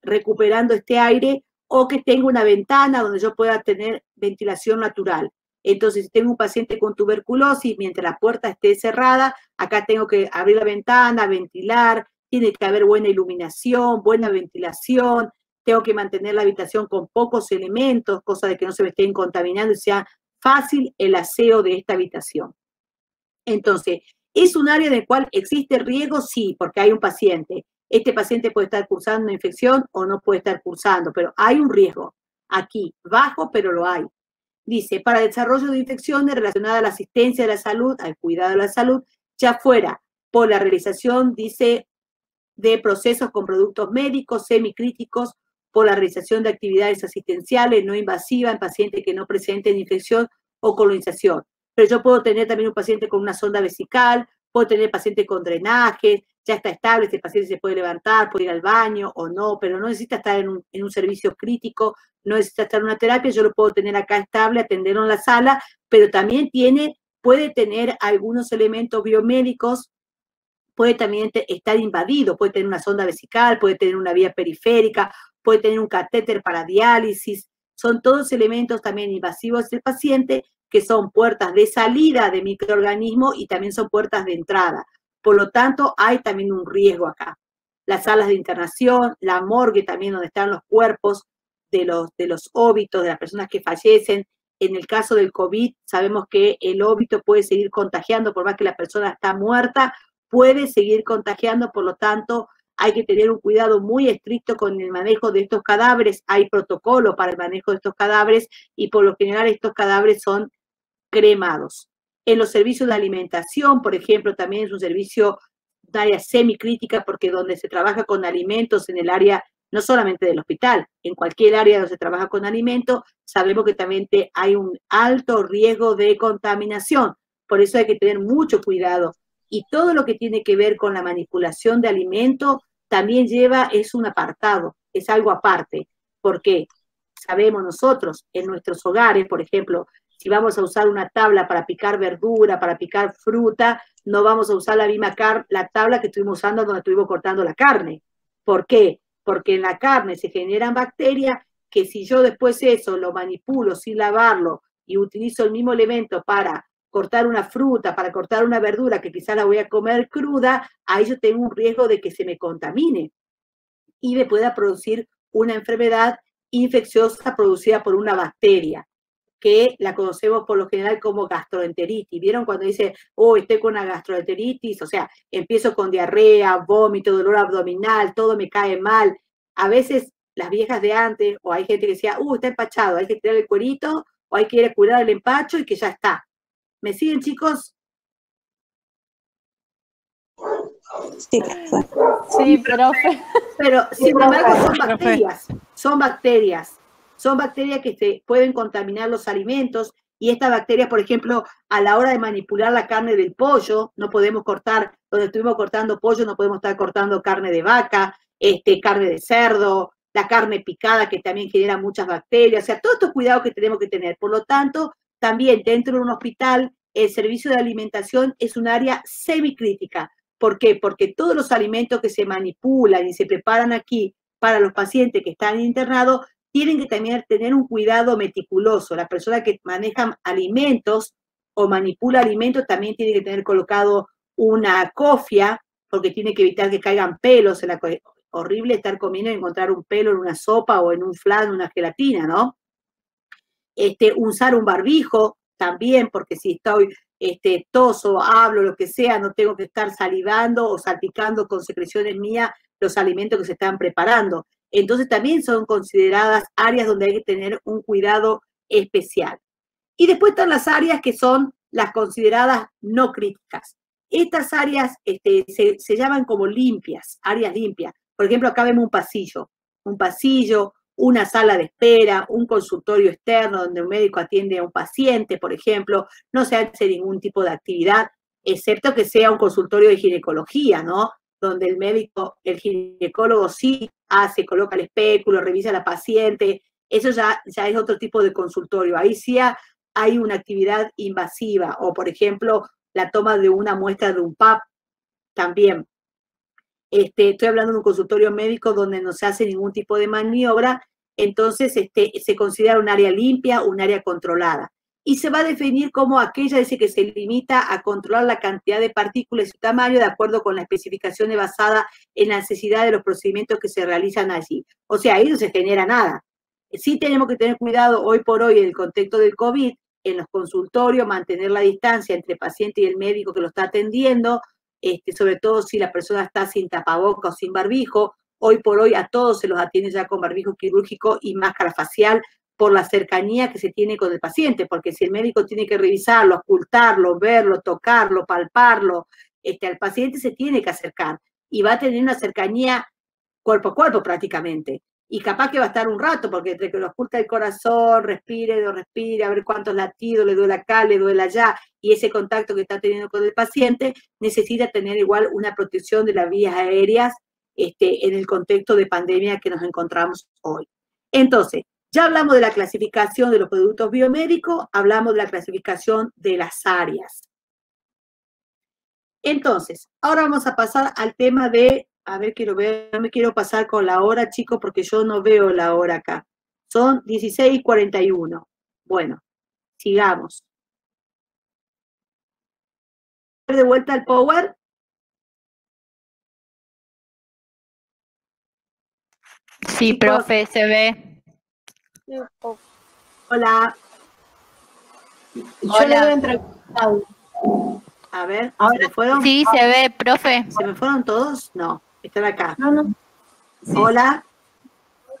Speaker 1: recuperando este aire, o que tenga una ventana donde yo pueda tener ventilación natural. Entonces, si tengo un paciente con tuberculosis, mientras la puerta esté cerrada, acá tengo que abrir la ventana, ventilar, tiene que haber buena iluminación, buena ventilación, tengo que mantener la habitación con pocos elementos, cosa de que no se me estén contaminando y sea fácil el aseo de esta habitación. Entonces, ¿es un área en el cual existe riesgo? Sí, porque hay un paciente. Este paciente puede estar cursando una infección o no puede estar cursando, pero hay un riesgo aquí, bajo, pero lo hay. Dice, para el desarrollo de infecciones relacionadas a la asistencia de la salud, al cuidado de la salud, ya fuera por la realización, dice, de procesos con productos médicos, semicríticos, por la realización de actividades asistenciales no invasivas en pacientes que no presenten infección o colonización. Pero yo puedo tener también un paciente con una sonda vesical, puedo tener paciente con drenajes, ya está estable, este paciente se puede levantar, puede ir al baño o no, pero no necesita estar en un servicio crítico, no necesita estar en una terapia, yo lo puedo tener acá estable, atenderlo en la sala, pero también puede tener algunos elementos biomédicos, puede también estar invadido, puede tener una sonda vesical, puede tener una vía periférica, puede tener un catéter para diálisis, son todos elementos también invasivos del paciente que son puertas de salida de microorganismos y también son puertas de entrada. Por lo tanto, hay también un riesgo acá. Las salas de internación, la morgue también donde están los cuerpos de los óbitos, de las personas que fallecen. En el caso del COVID, sabemos que el óbito puede seguir contagiando, por más que la persona está muerta, puede seguir contagiando, por lo tanto, hay que tener un cuidado muy estricto con el manejo de estos cadáveres. Hay protocolo para el manejo de estos cadáveres y por lo general estos cadáveres son cremados. En los servicios de alimentación, por ejemplo, también es un servicio de área semicrítica porque donde se trabaja con alimentos en el área, no solamente del hospital, en cualquier área donde se trabaja con alimentos, sabemos que también hay un alto riesgo de contaminación. Por eso hay que tener mucho cuidado. Y todo lo que tiene que ver con la manipulación de alimentos también es un apartado, es algo aparte. Porque sabemos nosotros en nuestros hogares, por ejemplo, si vamos a usar una tabla para picar verdura, para picar fruta, no vamos a usar la misma la tabla que estuvimos usando donde estuvimos cortando la carne. ¿Por qué? Porque en la carne se generan bacterias que si yo después eso lo manipulo sin lavarlo y utilizo el mismo elemento para cortar una fruta, para cortar una verdura que quizás la voy a comer cruda, ahí yo tengo un riesgo de que se me contamine y me pueda producir una enfermedad infecciosa producida por una bacteria, que la conocemos por lo general como gastroenteritis. ¿Vieron cuando dice, oh, estoy con una gastroenteritis? O sea, empiezo con diarrea, vómito, dolor abdominal, todo me cae mal. A veces las viejas de antes, o hay gente que decía, está empachado, hay que tirar el cuerito, o hay que ir a curar el empacho y que ya está. ¿Me siguen, chicos?
Speaker 2: Sí, profe.
Speaker 1: Pero, sin embargo, son bacterias que se pueden contaminar los alimentos, y estas bacterias, por ejemplo, a la hora de manipular la carne del pollo, no podemos cortar, donde estuvimos cortando pollo, no podemos estar cortando carne de vaca, carne de cerdo, la carne picada, que también genera muchas bacterias, o sea, todos estos cuidados que tenemos que tener. Por lo tanto, también dentro de un hospital, el servicio de alimentación es un área semicrítica. ¿Por qué? Porque todos los alimentos que se manipulan y se preparan aquí para los pacientes que están internados tienen que también tener un cuidado meticuloso. La persona que maneja alimentos o manipula alimentos también tiene que tener colocado una cofia, porque tiene que evitar que caigan pelos. Horrible estar comiendo y encontrar un pelo en una sopa o en un flan, en una gelatina, ¿no? Usar un barbijo también, porque si estoy toso, hablo, lo que sea, no tengo que estar salivando o salpicando con secreciones mías los alimentos que se están preparando. Entonces también son consideradas áreas donde hay que tener un cuidado especial. Y después están las áreas que son las consideradas no críticas. Estas áreas se llaman como limpias, áreas limpias. Por ejemplo, acá vemos un pasillo, una sala de espera, un consultorio externo donde un médico atiende a un paciente, por ejemplo. No se hace ningún tipo de actividad, excepto que sea un consultorio de ginecología, ¿no? Donde el médico, el ginecólogo sí coloca el espéculo, revisa a la paciente. Eso ya es otro tipo de consultorio. Ahí sí hay una actividad invasiva, o por ejemplo, la toma de una muestra de un PAP también. Estoy hablando de un consultorio médico donde no se hace ningún tipo de maniobra, entonces se considera un área limpia, un área controlada. Y se va a definir como aquella, dice, que se limita a controlar la cantidad de partículas y su tamaño de acuerdo con las especificaciones basadas en la necesidad de los procedimientos que se realizan allí. O sea, ahí no se genera nada. Sí tenemos que tener cuidado hoy por hoy en el contexto del COVID, en los consultorios, mantener la distancia entre el paciente y el médico que lo está atendiendo, sobre todo si la persona está sin tapaboca o sin barbijo. Hoy por hoy a todos se los atiende ya con barbijo quirúrgico y máscara facial por la cercanía que se tiene con el paciente, porque si el médico tiene que revisarlo, ocultarlo, verlo, tocarlo, palparlo, al paciente se tiene que acercar y va a tener una cercanía cuerpo a cuerpo prácticamente. Y capaz que va a estar un rato, porque entre que lo oculta el corazón, respire, no respire, a ver cuántos latidos, le duele acá, le duele allá, y ese contacto que está teniendo con el paciente, necesita tener igual una protección de las vías aéreas en el contexto de pandemia que nos encontramos hoy. Entonces, ya hablamos de la clasificación de los productos biomédicos, hablamos de la clasificación de las áreas. Entonces, ahora vamos a pasar al tema de, a ver, quiero ver, no me quiero pasar con la hora, chicos, porque yo no veo la hora acá. Son 16:41. Bueno, sigamos. De vuelta al Power.
Speaker 2: Sí, chicos, profe, se ve.
Speaker 1: Hola.
Speaker 4: Yo le doy entrevistado.
Speaker 1: A ver, ¿se me fueron?
Speaker 2: Sí, se ve, profe.
Speaker 1: ¿Se me fueron todos? No, están acá.
Speaker 4: No.
Speaker 1: Sí. Hola.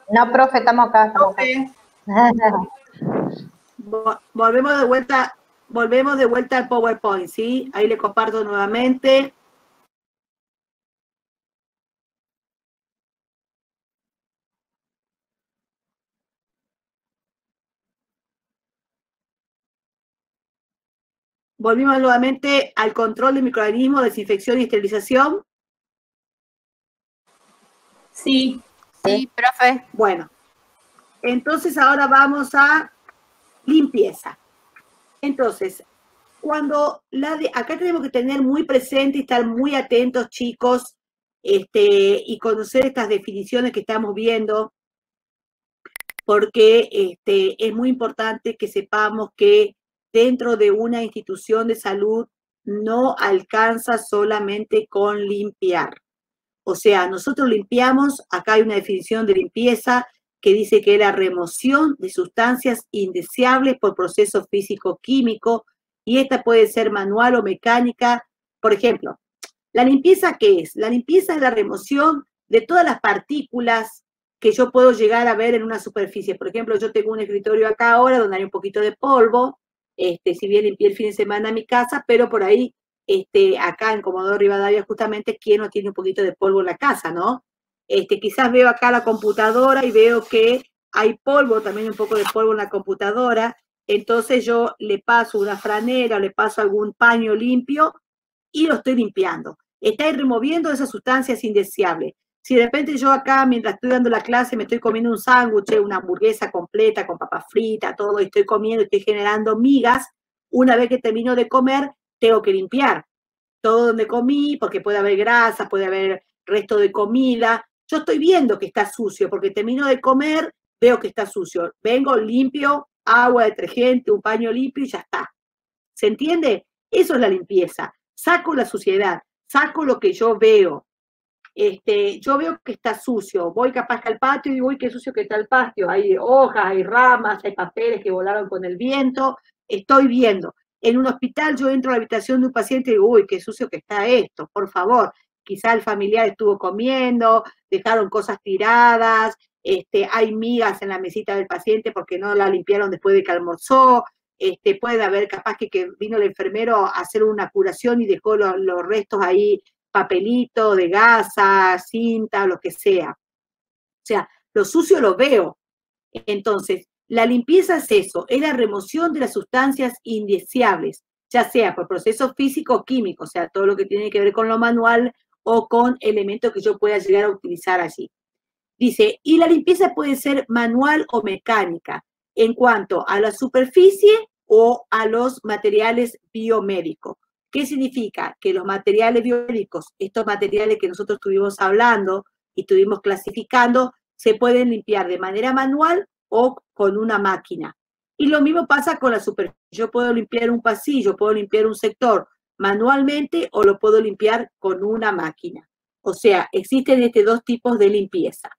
Speaker 2: No, profe, estamos acá.
Speaker 1: Volvemos de vuelta al PowerPoint, ¿sí? Ahí le comparto nuevamente. Volvimos nuevamente al control de microorganismos, desinfección y esterilización.
Speaker 4: Sí.
Speaker 2: Sí, profe.
Speaker 1: Bueno, entonces ahora vamos a limpieza. Entonces, acá tenemos que tener muy presente y estar muy atentos, chicos, y conocer estas definiciones que estamos viendo, porque es muy importante que sepamos que dentro de una institución de salud no alcanza solamente con limpiar. O sea, nosotros limpiamos, acá hay una definición de limpieza que dice que es la remoción de sustancias indeseables por proceso físico-químico, y esta puede ser manual o mecánica. Por ejemplo, ¿la limpieza qué es? La limpieza es la remoción de todas las partículas que yo puedo llegar a ver en una superficie. Por ejemplo, yo tengo un escritorio acá ahora donde hay un poquito de polvo, si bien limpié el fin de semana mi casa, pero por ahí, acá en Comodoro Rivadavia, justamente, ¿quién no tiene un poquito de polvo en la casa, no? Quizás veo acá la computadora y veo que hay polvo, también un poco de polvo en la computadora, entonces yo le paso una franela, le paso algún paño limpio y lo estoy limpiando. Está removiendo esas sustancias indeseables. Si de repente yo acá, mientras estoy dando la clase, me estoy comiendo un sándwich, una hamburguesa completa con papas fritas, todo, y estoy comiendo, estoy generando migas, una vez que termino de comer, tengo que limpiar todo donde comí, porque puede haber grasa, puede haber resto de comida. Yo estoy viendo que está sucio, porque termino de comer, veo que está sucio. Vengo, limpio, agua, detergente, un paño limpio y ya está. ¿Se entiende? Eso es la limpieza. Saco la suciedad, saco lo que yo veo. Yo veo que está sucio, voy capaz al patio y digo, uy, qué sucio que está el patio, hay hojas, hay ramas, hay papeles que volaron con el viento, estoy viendo. En un hospital yo entro a la habitación de un paciente y digo, uy, qué sucio que está esto, por favor, quizá el familiar estuvo comiendo, dejaron cosas tiradas, hay migas en la mesita del paciente porque no la limpiaron después de que almorzó, puede haber capaz que vino el enfermero a hacer una curación y dejó los restos ahí, papelito de gasa, cinta, lo que sea. O sea, lo sucio lo veo. Entonces, la limpieza es eso, es la remoción de las sustancias indeseables, ya sea por procesos físicos o químicos, o sea, todo lo que tiene que ver con lo manual o con elementos que yo pueda llegar a utilizar allí. Dice, y la limpieza puede ser manual o mecánica en cuanto a la superficie o a los materiales biomédicos. ¿Qué significa? Que los materiales biomédicos, estos materiales que nosotros estuvimos hablando y estuvimos clasificando, se pueden limpiar de manera manual o con una máquina. Y lo mismo pasa con la superficie. Yo puedo limpiar un pasillo, puedo limpiar un sector manualmente o lo puedo limpiar con una máquina. O sea, existen dos tipos de limpieza.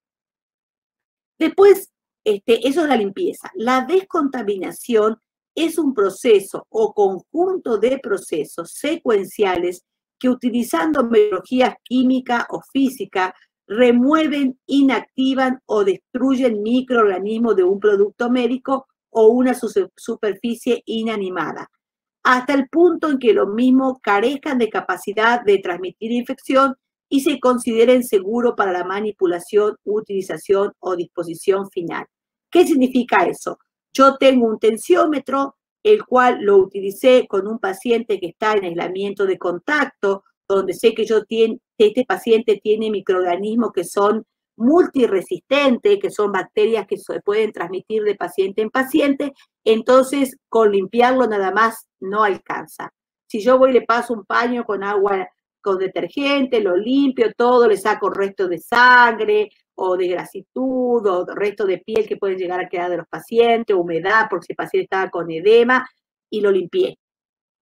Speaker 1: Después, eso es la limpieza. La descontaminación es un proceso o conjunto de procesos secuenciales que utilizando metodologías química o física remueven, inactivan o destruyen microorganismos de un producto médico o una superficie inanimada, hasta el punto en que los mismos carezcan de capacidad de transmitir infección y se consideren seguros para la manipulación, utilización o disposición final. ¿Qué significa eso? Yo tengo un tensiómetro, el cual lo utilicé con un paciente que está en aislamiento de contacto, donde sé que este paciente tiene microorganismos que son multiresistentes, que son bacterias que se pueden transmitir de paciente en paciente, entonces con limpiarlo nada más no alcanza. Si yo voy y le paso un paño con agua, con detergente, lo limpio todo, le saco restos de sangre o de grasitud o restos de piel que pueden llegar a quedar de los pacientes, humedad porque si el paciente estaba con edema y lo limpié.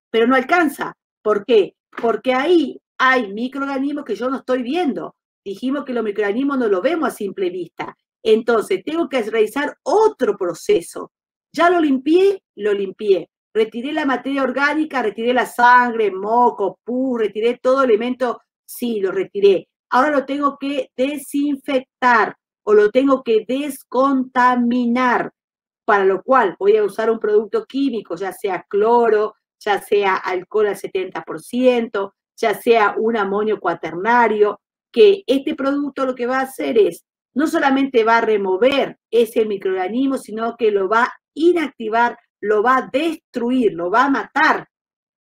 Speaker 1: Pero no alcanza. ¿Por qué? Porque ahí hay microorganismos que yo no estoy viendo. Dijimos que los microorganismos no los vemos a simple vista. Entonces, tengo que realizar otro proceso. Ya lo limpié. Retiré la materia orgánica, retiré la sangre, moco, pus, retiré todo elemento, sí, lo retiré. Ahora lo tengo que desinfectar o lo tengo que descontaminar, para lo cual voy a usar un producto químico, ya sea cloro, ya sea alcohol al 70%, ya sea un amonio cuaternario, que este producto lo que va a hacer es, no solamente va a remover ese microorganismo, sino que lo va a inactivar, lo va a destruir, lo va a matar.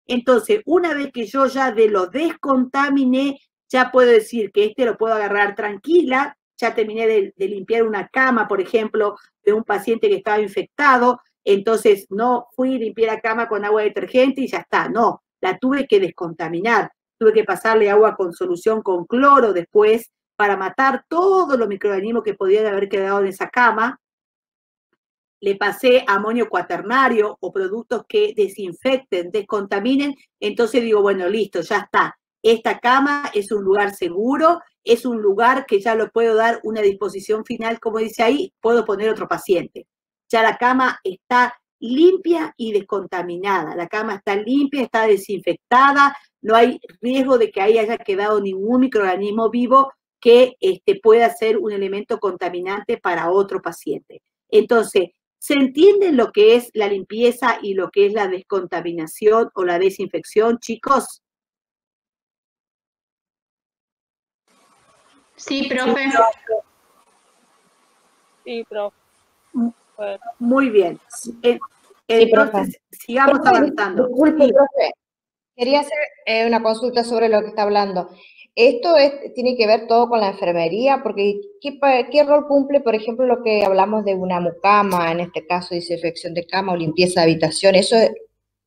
Speaker 1: Entonces, una vez que yo ya lo descontaminé, ya puedo decir que lo puedo agarrar tranquila, ya terminé de limpiar una cama, por ejemplo, de un paciente que estaba infectado, entonces no fui a limpiar la cama con agua detergente y ya está, no, la tuve que descontaminar, tuve que pasarle agua con solución con cloro después para matar todos los microorganismos que podían haber quedado en esa cama. Le pasé amonio cuaternario o productos que desinfecten, descontaminen, entonces digo, bueno, listo, ya está. Esta cama es un lugar seguro, es un lugar que ya lo puedo dar una disposición final, como dice ahí, puedo poner otro paciente. Ya la cama está limpia y descontaminada, la cama está limpia, está desinfectada, no hay riesgo de que ahí haya quedado ningún microorganismo vivo que pueda ser un elemento contaminante para otro paciente. Entonces, ¿Se entiende lo que es la limpieza y lo que es la descontaminación o la desinfección, chicos?
Speaker 2: Sí, profe.
Speaker 5: Sí, profe.
Speaker 1: Muy bien. Entonces, sigamos avanzando.
Speaker 6: Disculpe, profe. Quería hacer una consulta sobre lo que está hablando. ¿Esto tiene que ver todo con la enfermería? Porque ¿qué rol cumple, por ejemplo, lo que hablamos de una mucama, en este caso desinfección de cama o limpieza de habitación? ¿Eso es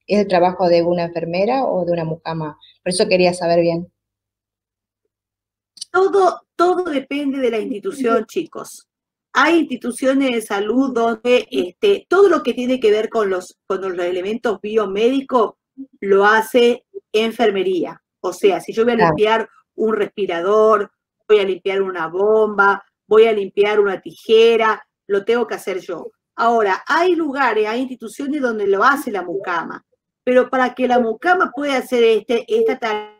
Speaker 6: el trabajo de una enfermera o de una mucama? Por eso quería saber bien.
Speaker 1: Todo depende de la institución, chicos. Hay instituciones de salud donde todo lo que tiene que ver con los elementos biomédicos lo hace enfermería. O sea, si yo voy a limpiar un respirador, voy a limpiar una bomba, voy a limpiar una tijera, lo tengo que hacer yo. Ahora, hay lugares, hay instituciones donde lo hace la mucama, pero para que la mucama pueda hacer esta tarea,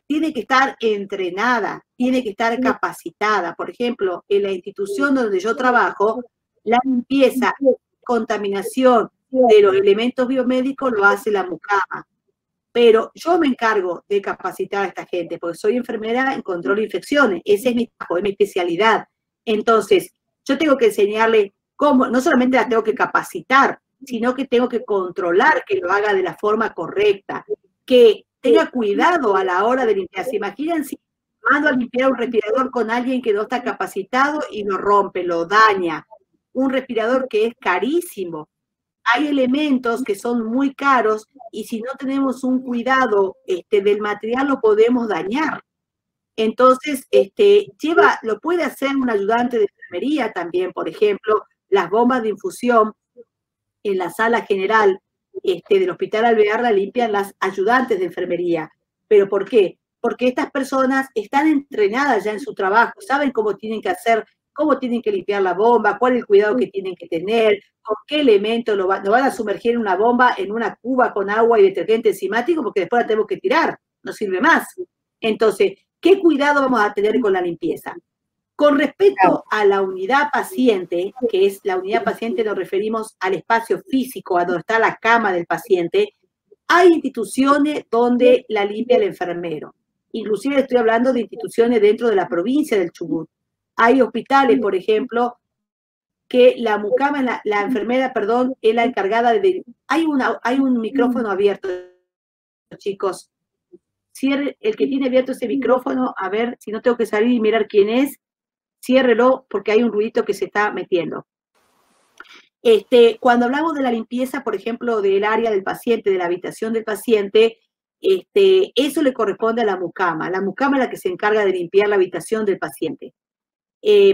Speaker 1: tiene que estar entrenada, tiene que estar capacitada. Por ejemplo, en la institución donde yo trabajo, la limpieza, contaminación de los elementos biomédicos lo hace la mucama. Pero yo me encargo de capacitar a esta gente, porque soy enfermera en control de infecciones. Ese es mi trabajo, es mi especialidad. Entonces, yo tengo que enseñarle cómo, no solamente la tengo que capacitar, sino que tengo que controlar que lo haga de la forma correcta, que tenga cuidado a la hora de limpiar. ¿Se imaginan si mando a limpiar un respirador con alguien que no está capacitado y lo rompe, lo daña? Un respirador que es carísimo. Hay elementos que son muy caros y si no tenemos un cuidado del material lo podemos dañar. Entonces, lo puede hacer un ayudante de enfermería también, por ejemplo, las bombas de infusión en la sala general del Hospital Alvear la limpian las ayudantes de enfermería. ¿Pero por qué? Porque estas personas están entrenadas ya en su trabajo, saben cómo tienen que hacer, cómo tienen que limpiar la bomba, cuál es el cuidado que tienen que tener, con qué elemento lo van a sumergir en una bomba, en una cuba con agua y detergente enzimático, porque después la tenemos que tirar, no sirve más. Entonces, ¿qué cuidado vamos a tener con la limpieza? Con respecto a la unidad paciente, que es la unidad paciente, nos referimos al espacio físico, a donde está la cama del paciente, hay instituciones donde la limpia el enfermero. Inclusive estoy hablando de instituciones dentro de la provincia del Chubut. Hay hospitales, por ejemplo, que la mucama, la enfermera, perdón, es la encargada de... Hay un micrófono abierto, chicos. Cierre, el que tiene abierto ese micrófono, a ver si no tengo que salir y mirar quién es. Ciérrelo porque hay un ruidito que se está metiendo. Cuando hablamos de la limpieza, por ejemplo, del área del paciente, de la habitación del paciente, eso le corresponde a la mucama. La mucama es la que se encarga de limpiar la habitación del paciente.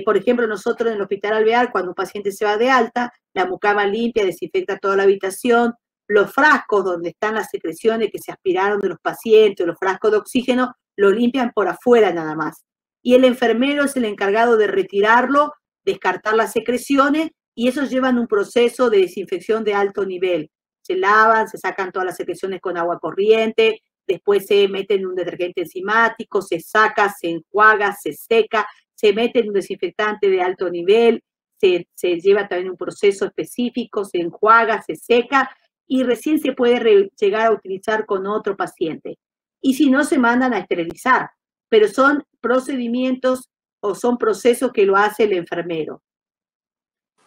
Speaker 1: Por ejemplo, nosotros en el Hospital Alvear, cuando un paciente se va de alta, la mucama limpia, desinfecta toda la habitación, los frascos donde están las secreciones que se aspiraron de los pacientes, los frascos de oxígeno, lo limpian por afuera nada más. Y el enfermero es el encargado de retirarlo, descartar las secreciones, y eso llevan un proceso de desinfección de alto nivel. Se lavan, se sacan todas las secreciones con agua corriente, después se mete en un detergente enzimático, se saca, se enjuaga, se seca, se mete en un desinfectante de alto nivel, se lleva también un proceso específico, se enjuaga, se seca, y recién se puede llegar a utilizar con otro paciente. Y si no, se mandan a esterilizar. Pero son procedimientos o son procesos que lo hace el enfermero.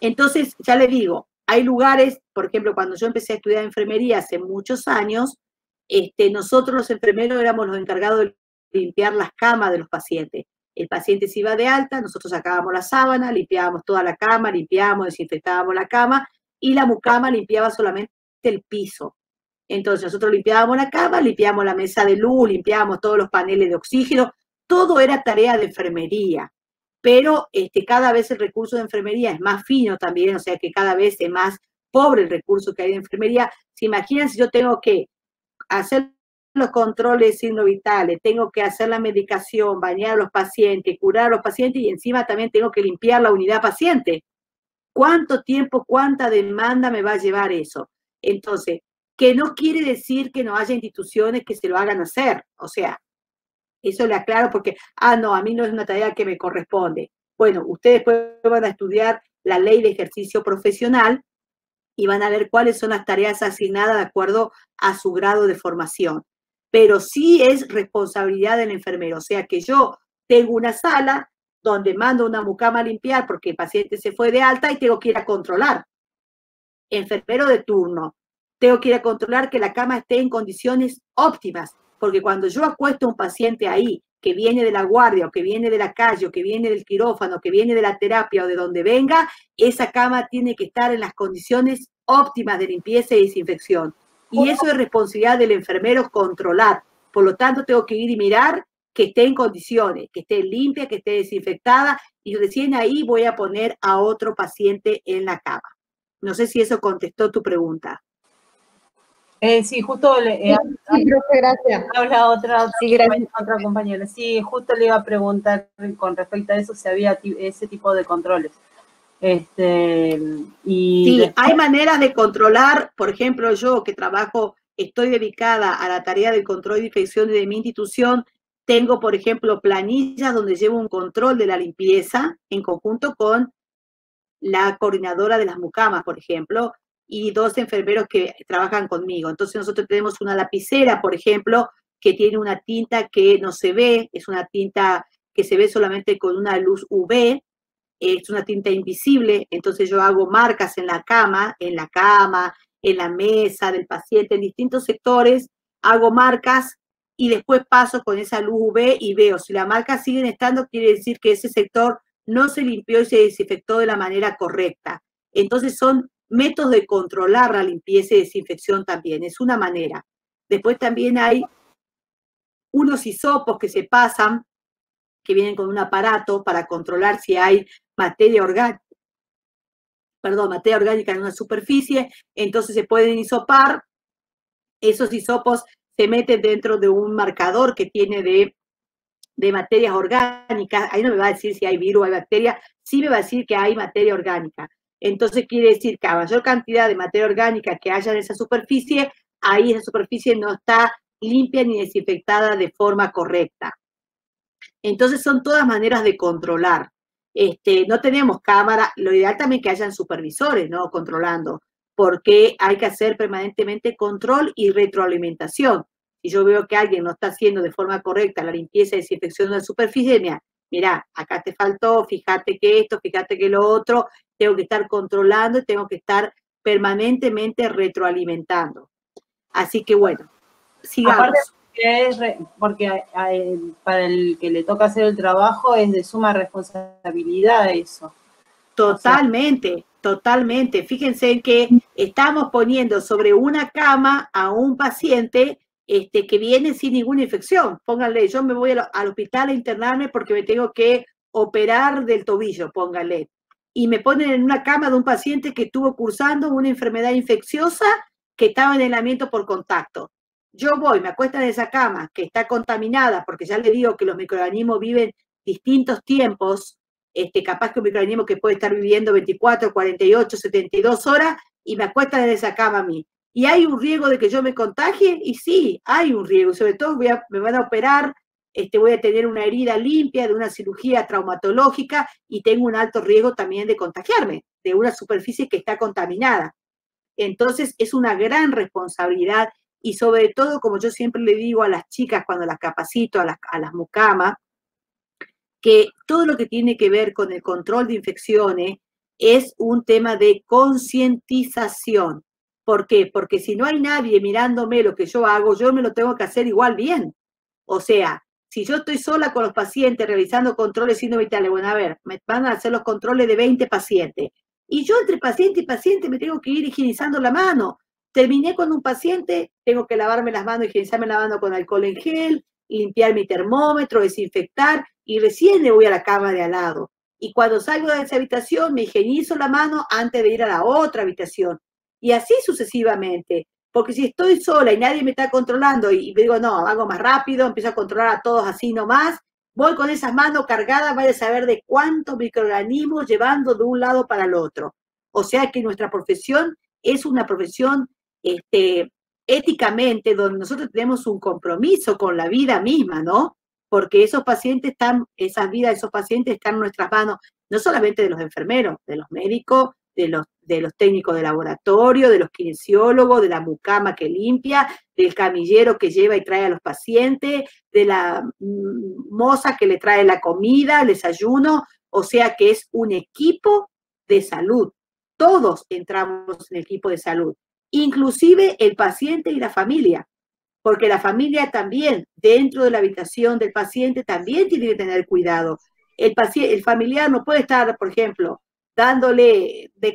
Speaker 1: Entonces, ya le digo, hay lugares, por ejemplo, cuando yo empecé a estudiar enfermería hace muchos años, nosotros los enfermeros éramos los encargados de limpiar las camas de los pacientes. El paciente se iba de alta, nosotros sacábamos la sábana, limpiábamos toda la cama, limpiábamos, desinfectábamos la cama, y la mucama limpiaba solamente el piso. Entonces nosotros limpiábamos la cama, limpiábamos la mesa de luz, limpiábamos todos los paneles de oxígeno, todo era tarea de enfermería. Pero cada vez el recurso de enfermería es más fino también, o sea que cada vez es más pobre el recurso que hay de enfermería. ¿Se imaginan si yo tengo que hacer los controles de signos vitales, tengo que hacer la medicación, bañar a los pacientes, curar a los pacientes y encima también tengo que limpiar la unidad paciente? ¿Cuánto tiempo, cuánta demanda me va a llevar eso? Entonces, que no quiere decir que no haya instituciones que se lo hagan hacer. O sea, eso le aclaro porque, no, a mí no es una tarea que me corresponde. Bueno, ustedes después van a estudiar la ley de ejercicio profesional y van a ver cuáles son las tareas asignadas de acuerdo a su grado de formación. Pero sí es responsabilidad del enfermero, o sea que yo tengo una sala donde mando una mucama a limpiar porque el paciente se fue de alta y tengo que ir a controlar. Enfermero de turno, tengo que ir a controlar que la cama esté en condiciones óptimas, porque cuando yo acuesto a un paciente ahí, que viene de la guardia, o que viene de la calle, o que viene del quirófano, que viene de la terapia, o de donde venga, esa cama tiene que estar en las condiciones óptimas de limpieza y desinfección. Y eso es responsabilidad del enfermero controlar. Por lo tanto, tengo que ir y mirar que esté en condiciones, que esté limpia, que esté desinfectada, y recién ahí voy a poner a otro paciente en la cama. No sé si eso contestó tu pregunta.
Speaker 4: Sí, justo
Speaker 6: sí, profe, gracias.
Speaker 4: Habla otra compañera. Sí, justo le iba a preguntar con respecto a eso si había ese tipo de controles.
Speaker 1: Sí, hay maneras de controlar. Por ejemplo, yo que trabajo, estoy dedicada a la tarea del control de infecciones de mi institución. Tengo, por ejemplo, planillas donde llevo un control de la limpieza en conjunto con la coordinadora de las mucamas, por ejemplo, y 2 enfermeros que trabajan conmigo. Entonces nosotros tenemos una lapicera, por ejemplo, que tiene una tinta que no se ve, es una tinta que se ve solamente con una luz UV, es una tinta invisible, entonces yo hago marcas en la cama, en la mesa del paciente, en distintos sectores, hago marcas y después paso con esa luz UV y veo si las marcas siguen estando, quiere decir que ese sector no se limpió y se desinfectó de la manera correcta. Entonces son métodos de controlar la limpieza y desinfección también, es una manera. Después también hay unos hisopos que se pasan, que vienen con un aparato para controlar si hay materia orgánica en una superficie, entonces se pueden hisopar, esos hisopos se meten dentro de un marcador que tiene de materias orgánicas, ahí no me va a decir si hay virus o hay bacterias, sí me va a decir que hay materia orgánica. Entonces quiere decir que a mayor cantidad de materia orgánica que haya en esa superficie, ahí esa superficie no está limpia ni desinfectada de forma correcta. Entonces son todas maneras de controlar. No tenemos cámara, lo ideal también que hayan supervisores, ¿no? Controlando, porque hay que hacer permanentemente control y retroalimentación. Si yo veo que alguien no está haciendo de forma correcta la limpieza y desinfección de la superficie, mira, acá te faltó, fíjate que esto, fíjate que lo otro, tengo que estar controlando y tengo que estar permanentemente retroalimentando. Así que bueno, sigamos.
Speaker 4: Porque para el que le toca hacer el trabajo es de suma responsabilidad eso.
Speaker 1: Totalmente, totalmente. Fíjense que estamos poniendo sobre una cama a un paciente que viene sin ninguna infección. Pónganle, yo me voy al hospital a internarme porque me tengo que operar del tobillo, pónganle. Y me ponen en una cama de un paciente que estuvo cursando una enfermedad infecciosa que estaba en aislamiento por contacto. Yo voy, me acuestan en esa cama que está contaminada, porque ya le digo que los microorganismos viven distintos tiempos, capaz que un microorganismo que puede estar viviendo 24, 48, 72 horas, y me acuestan en esa cama a mí. ¿Y hay un riesgo de que yo me contagie? Y sí, hay un riesgo, sobre todo me van a operar, voy a tener una herida limpia de una cirugía traumatológica y tengo un alto riesgo también de contagiarme de una superficie que está contaminada. Entonces es una gran responsabilidad y sobre todo, como yo siempre le digo a las chicas cuando las capacito, a las mucamas, que todo lo que tiene que ver con el control de infecciones es un tema de concientización. ¿Por qué? Porque si no hay nadie mirándome lo que yo hago, yo me lo tengo que hacer igual bien. O sea, si yo estoy sola con los pacientes realizando controles signos vitales, bueno, a ver, me van a hacer los controles de 20 pacientes. Y yo entre paciente y paciente me tengo que ir higienizando la mano. Terminé con un paciente, tengo que lavarme las manos, higienizarme la mano con alcohol en gel, limpiar mi termómetro, desinfectar, y recién le voy a la cama de al lado. Y cuando salgo de esa habitación, me higienizo la mano antes de ir a la otra habitación. Y así sucesivamente. Porque si estoy sola y nadie me está controlando y digo, no, hago más rápido, empiezo a controlar a todos así nomás, voy con esas manos cargadas, vaya a saber de cuántos microorganismos llevando de un lado para el otro. O sea que nuestra profesión es una profesión éticamente donde nosotros tenemos un compromiso con la vida misma, ¿no? Porque esas vidas de esos pacientes están en nuestras manos, no solamente de los enfermeros, de los médicos, los técnicos de laboratorio, de los kinesiólogos, de la mucama que limpia, del camillero que lleva y trae a los pacientes, de la moza que le trae la comida, el desayuno, o sea que es un equipo de salud. Todos entramos en el equipo de salud, inclusive el paciente y la familia, porque la familia también, dentro de la habitación del paciente, también tiene que tener cuidado. El familiar no puede estar, por ejemplo, dándole de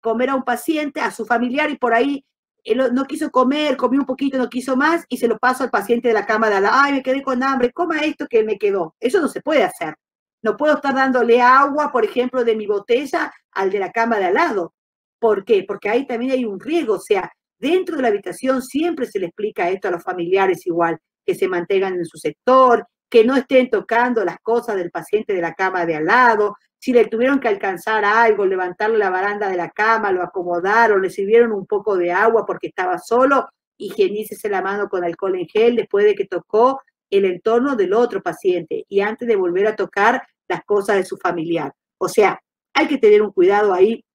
Speaker 1: comer a un paciente, a su familiar, y por ahí él no quiso comer, comió un poquito, no quiso más, y se lo paso al paciente de la cama de al lado. Ay, me quedé con hambre, coma esto que me quedó. Eso no se puede hacer. No puedo estar dándole agua, por ejemplo, de mi botella al de la cama de al lado. ¿Por qué? Porque ahí también hay un riesgo. O sea, dentro de la habitación siempre se le explica esto a los familiares igual, que se mantengan en su sector, que no estén tocando las cosas del paciente de la cama de al lado. Si le tuvieron que alcanzar algo, levantarle la baranda de la cama, lo acomodaron, le sirvieron un poco de agua porque estaba solo, higienícese la mano con alcohol en gel después de que tocó el entorno del otro paciente y antes de volver a tocar las cosas de su familiar. O sea, hay que tener un cuidado ahí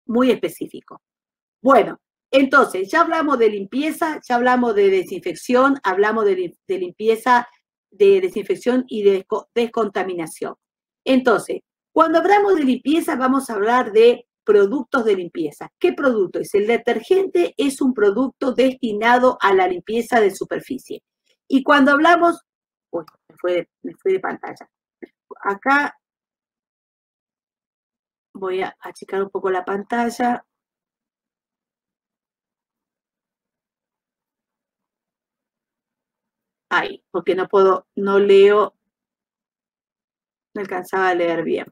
Speaker 1: muy específico. Bueno, entonces, ya hablamos de limpieza, ya hablamos de desinfección, hablamos de limpieza, de desinfección y de descontaminación. Entonces, cuando hablamos de limpieza, vamos a hablar de productos de limpieza. ¿Qué producto es? El detergente es un producto destinado a la limpieza de superficie. Y cuando hablamos, uy, me fui de pantalla. Acá voy a achicar un poco la pantalla. Ahí, porque no leo, no alcanzaba a leer bien.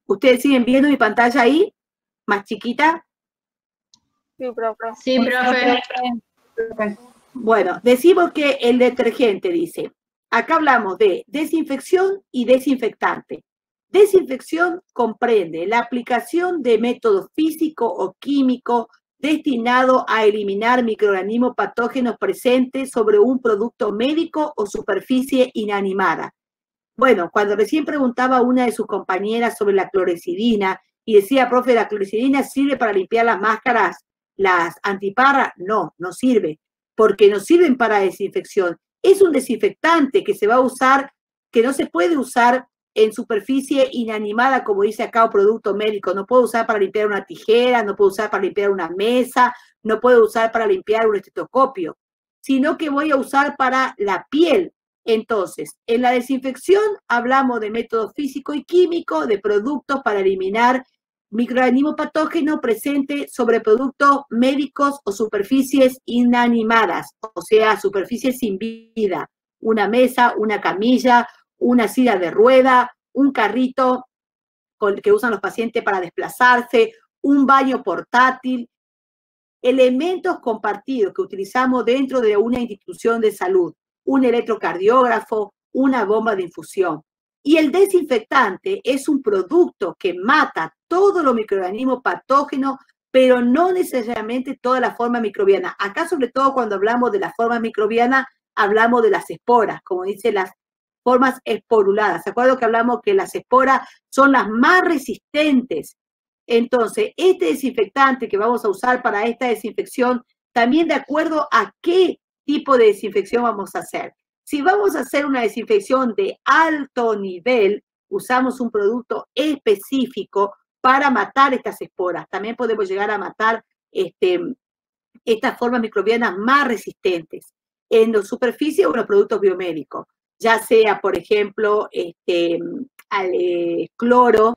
Speaker 1: ¿Ustedes siguen viendo mi pantalla ahí? ¿Más chiquita?
Speaker 2: Sí, profe. Sí, profe.
Speaker 1: Bueno, decimos que el detergente dice, acá hablamos de desinfección y desinfectante. Desinfección comprende la aplicación de método físico o químico destinado a eliminar microorganismos patógenos presentes sobre un producto médico o superficie inanimada. Bueno, cuando recién preguntaba a una de sus compañeras sobre la clorexidina y decía, profe, ¿la clorexidina sirve para limpiar las máscaras, las antiparras? No, no sirve, porque no sirven para desinfección. Es un desinfectante que se va a usar, que no se puede usar en superficie inanimada, como dice acá, o producto médico. No puedo usar para limpiar una tijera, no puedo usar para limpiar una mesa, no puedo usar para limpiar un estetoscopio, sino que voy a usar para la piel. Entonces, en la desinfección hablamos de método físico y químico, de productos para eliminar microorganismos patógenos presentes sobre productos médicos o superficies inanimadas, o sea, superficies sin vida, una mesa, una camilla, una silla de rueda, un carrito que usan los pacientes para desplazarse, un baño portátil, elementos compartidos que utilizamos dentro de una institución de salud, un electrocardiógrafo, una bomba de infusión. Y el desinfectante es un producto que mata todos los microorganismos patógenos, pero no necesariamente toda la forma microbiana. Acá, sobre todo, cuando hablamos de la forma microbiana, hablamos de las esporas, como dice las formas esporuladas. ¿Se acuerdan que hablamos que las esporas son las más resistentes? Entonces, este desinfectante que vamos a usar para esta desinfección, también de acuerdo a qué tipo de desinfección vamos a hacer. Si vamos a hacer una desinfección de alto nivel, usamos un producto específico para matar estas esporas. También podemos llegar a matar estas formas microbianas más resistentes en la superficie o en los productos biomédicos, ya sea, por ejemplo, cloro,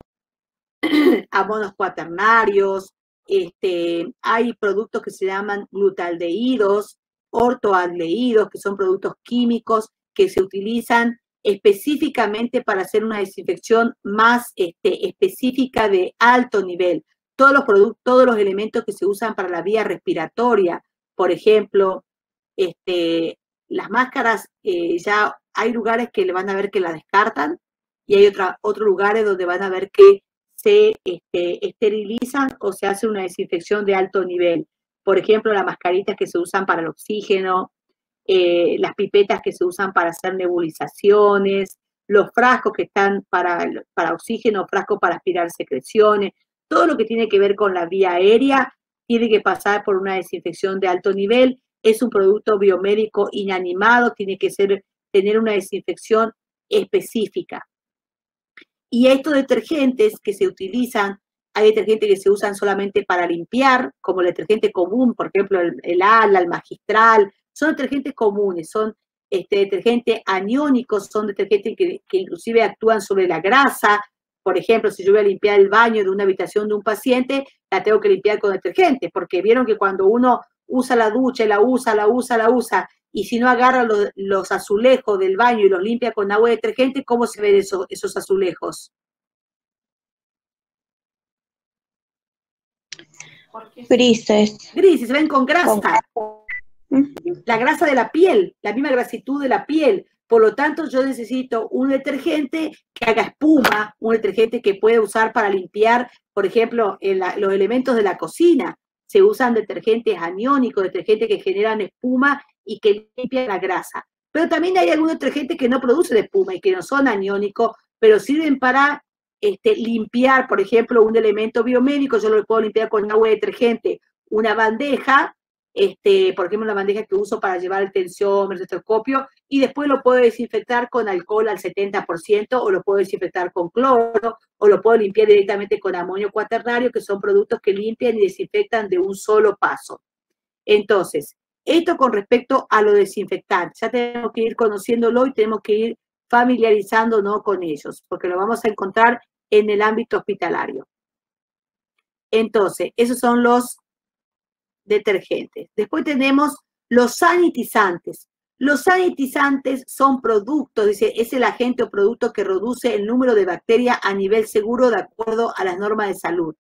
Speaker 1: abonos cuaternarios, hay productos que se llaman glutaldehídos, ortoaldehídos, que son productos químicos que se utilizan específicamente para hacer una desinfección más específica de alto nivel. Todos los productos, todos los elementos que se usan para la vía respiratoria, por ejemplo, las máscaras, ya hay lugares que le van a ver que la descartan y hay otros lugares donde van a ver que se esterilizan o se hace una desinfección de alto nivel. Por ejemplo, las mascaritas que se usan para el oxígeno, las pipetas que se usan para hacer nebulizaciones, los frascos que están para oxígeno, frascos para aspirar secreciones. Todo lo que tiene que ver con la vía aérea tiene que pasar por una desinfección de alto nivel. Es un producto biomédico inanimado, tiene que tener una desinfección específica. Y estos detergentes que se utilizan, hay detergentes que se usan solamente para limpiar, como el detergente común, por ejemplo, el ALA, el Magistral, son detergentes comunes, son detergentes aniónicos, son detergentes que inclusive actúan sobre la grasa. Por ejemplo, si yo voy a limpiar el baño de una habitación de un paciente, la tengo que limpiar con detergente, porque vieron que cuando uno usa la ducha, la usa, y si no agarra los azulejos del baño y los limpia con agua detergente, ¿cómo se ven esos azulejos?
Speaker 5: Grises.
Speaker 1: Grises, se ven con grasa. La grasa de la piel, la misma grasitud de la piel. Por lo tanto, yo necesito un detergente que haga espuma, un detergente que pueda usar para limpiar, por ejemplo, los elementos de la cocina. Se usan detergentes aniónicos, detergentes que generan espuma y que limpian la grasa. Pero también hay algunos detergentes que no producen espuma y que no son aniónicos, pero sirven para limpiar, por ejemplo, un elemento biomédico. Yo lo puedo limpiar con agua detergente. Una bandeja, por ejemplo, una bandeja que uso para llevar el tensiómetro, el estetoscopio, y después lo puedo desinfectar con alcohol al 70%, o lo puedo desinfectar con cloro, o lo puedo limpiar directamente con amonio cuaternario, que son productos que limpian y desinfectan de un solo paso. Entonces, esto con respecto a lo desinfectante. Ya tenemos que ir conociéndolo y tenemos que ir familiarizándonos con ellos, porque lo vamos a encontrar en el ámbito hospitalario. Entonces, esos son los detergentes. Después tenemos los sanitizantes. Los sanitizantes son productos, dice, es el agente o producto que reduce el número de bacterias a nivel seguro de acuerdo a las normas de salud.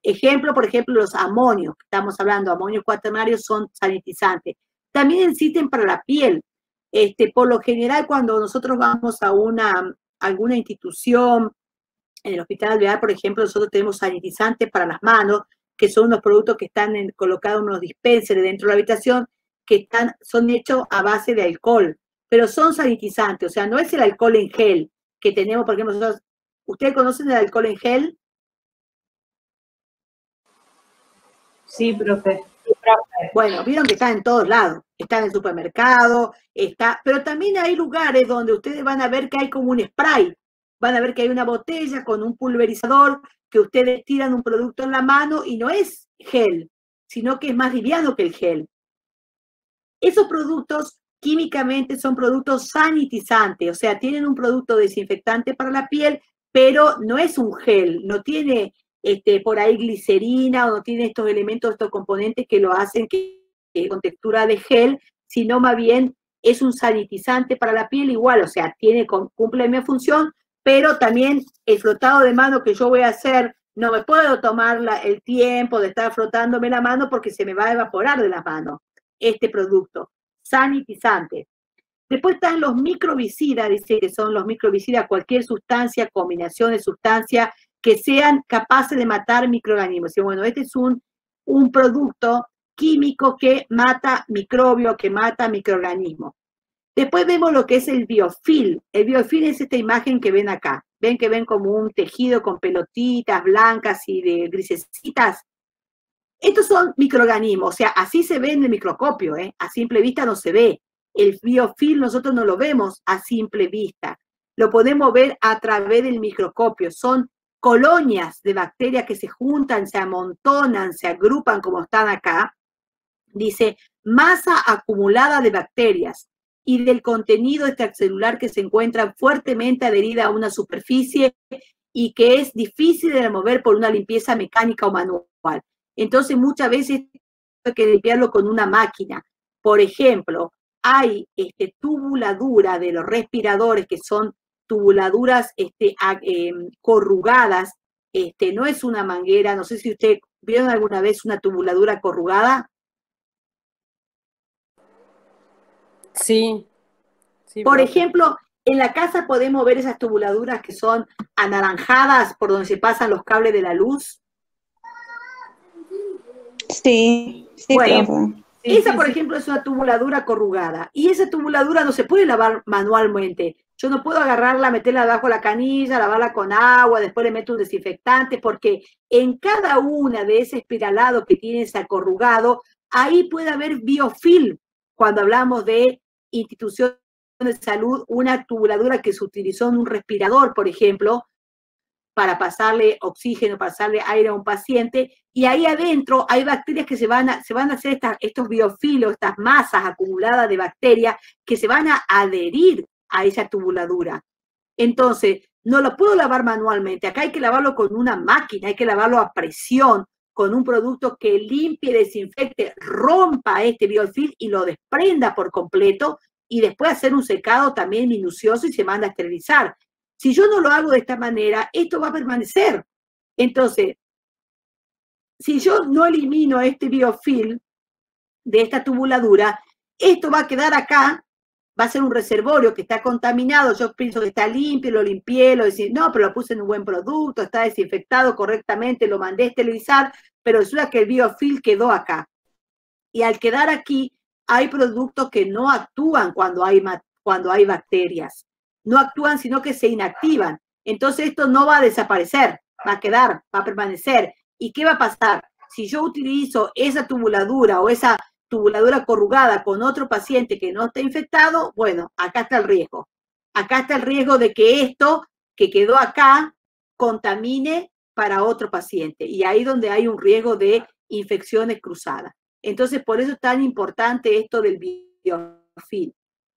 Speaker 1: Ejemplo, por ejemplo, los amonios, que estamos hablando, amonios cuaternarios son sanitizantes. También existen para la piel. Por lo general, cuando nosotros vamos a alguna institución, en el Hospital Alvear, por ejemplo, nosotros tenemos sanitizantes para las manos, que son unos productos que están colocados en unos dispensers dentro de la habitación, que son hechos a base de alcohol, pero son sanitizantes, o sea, no es el alcohol en gel que tenemos, por ejemplo, nosotros, ¿ustedes conocen el alcohol en gel?
Speaker 4: Sí, profe.
Speaker 1: Bueno, vieron que está en todos lados, está en el supermercado, pero también hay lugares donde ustedes van a ver que hay como un spray, van a ver que hay una botella con un pulverizador, que ustedes tiran un producto en la mano y no es gel, sino que es más liviano que el gel. Esos productos químicamente son productos sanitizantes, o sea, tienen un producto desinfectante para la piel, pero no es un gel, no tiene por ahí glicerina o no tiene estos elementos, estos componentes que lo hacen con textura de gel, sino más bien es un sanitizante para la piel igual, o sea, cumple mi función, pero también el frotado de mano que yo voy a hacer, no me puedo tomar el tiempo de estar frotándome la mano porque se me va a evaporar de la mano este producto, sanitizante. Después están los microvicidas, dice que son los microvicidas, cualquier sustancia, combinación de sustancias que sean capaces de matar microorganismos. Y bueno, este es un producto químico que mata microbios, que mata microorganismos. Después vemos lo que es el biofilm. El biofilm es esta imagen que ven acá. Ven que ven como un tejido con pelotitas blancas y de grisecitas. Estos son microorganismos, o sea, así se ve en el microscopio, a simple vista no se ve. El biofilm nosotros no lo vemos a simple vista. Lo podemos ver a través del microscopio. Son colonias de bacterias que se juntan, se amontonan, se agrupan como están acá. Dice, masa acumulada de bacterias y del contenido extracelular que se encuentra fuertemente adherida a una superficie y que es difícil de remover por una limpieza mecánica o manual. Entonces, muchas veces hay que limpiarlo con una máquina. Por ejemplo, hay tubuladura de los respiradores que son tubuladuras corrugadas. No es una manguera. No sé si ustedes vieron alguna vez una tubuladura corrugada.
Speaker 3: Sí.
Speaker 1: Por ejemplo, en la casa podemos ver esas tubuladuras que son anaranjadas por donde se pasan los cables de la luz.
Speaker 5: Sí,
Speaker 1: bueno, esa, por ejemplo, es una tubuladura corrugada. Y esa tubuladura no se puede lavar manualmente. Yo no puedo agarrarla, meterla debajo de la canilla, lavarla con agua, después le meto un desinfectante, porque en cada una de ese espiralado que tiene ese acorrugado, ahí puede haber biofilm. Cuando hablamos de instituciones de salud, una tubuladura que se utilizó en un respirador, por ejemplo, para pasarle oxígeno, pasarle aire a un paciente, y ahí adentro hay bacterias que se van a hacer estos biofilos, estas masas acumuladas de bacterias que se van a adherir a esa tubuladura. Entonces, no lo puedo lavar manualmente, acá hay que lavarlo con una máquina, hay que lavarlo a presión, con un producto que limpie, desinfecte, rompa este biofilm y lo desprenda por completo, y después hacer un secado también minucioso y se manda a esterilizar. Si yo no lo hago de esta manera, esto va a permanecer. Entonces, si yo no elimino este biofilm de esta tubuladura, esto va a quedar acá, va a ser un reservorio que está contaminado, yo pienso que está limpio, lo limpié, no, pero lo puse en un buen producto, está desinfectado correctamente, lo mandé a esterilizar, pero resulta que el biofilm quedó acá. Y al quedar aquí, hay productos que no actúan cuando hay bacterias. No actúan, sino que se inactivan. Entonces esto no va a desaparecer, va a quedar, va a permanecer. ¿Y qué va a pasar? Si yo utilizo esa tubuladura o esa tubuladura corrugada con otro paciente que no está infectado, bueno, acá está el riesgo. Acá está el riesgo de que esto que quedó acá contamine para otro paciente. Y ahí donde hay un riesgo de infecciones cruzadas. Entonces, por eso es tan importante esto del biofilm.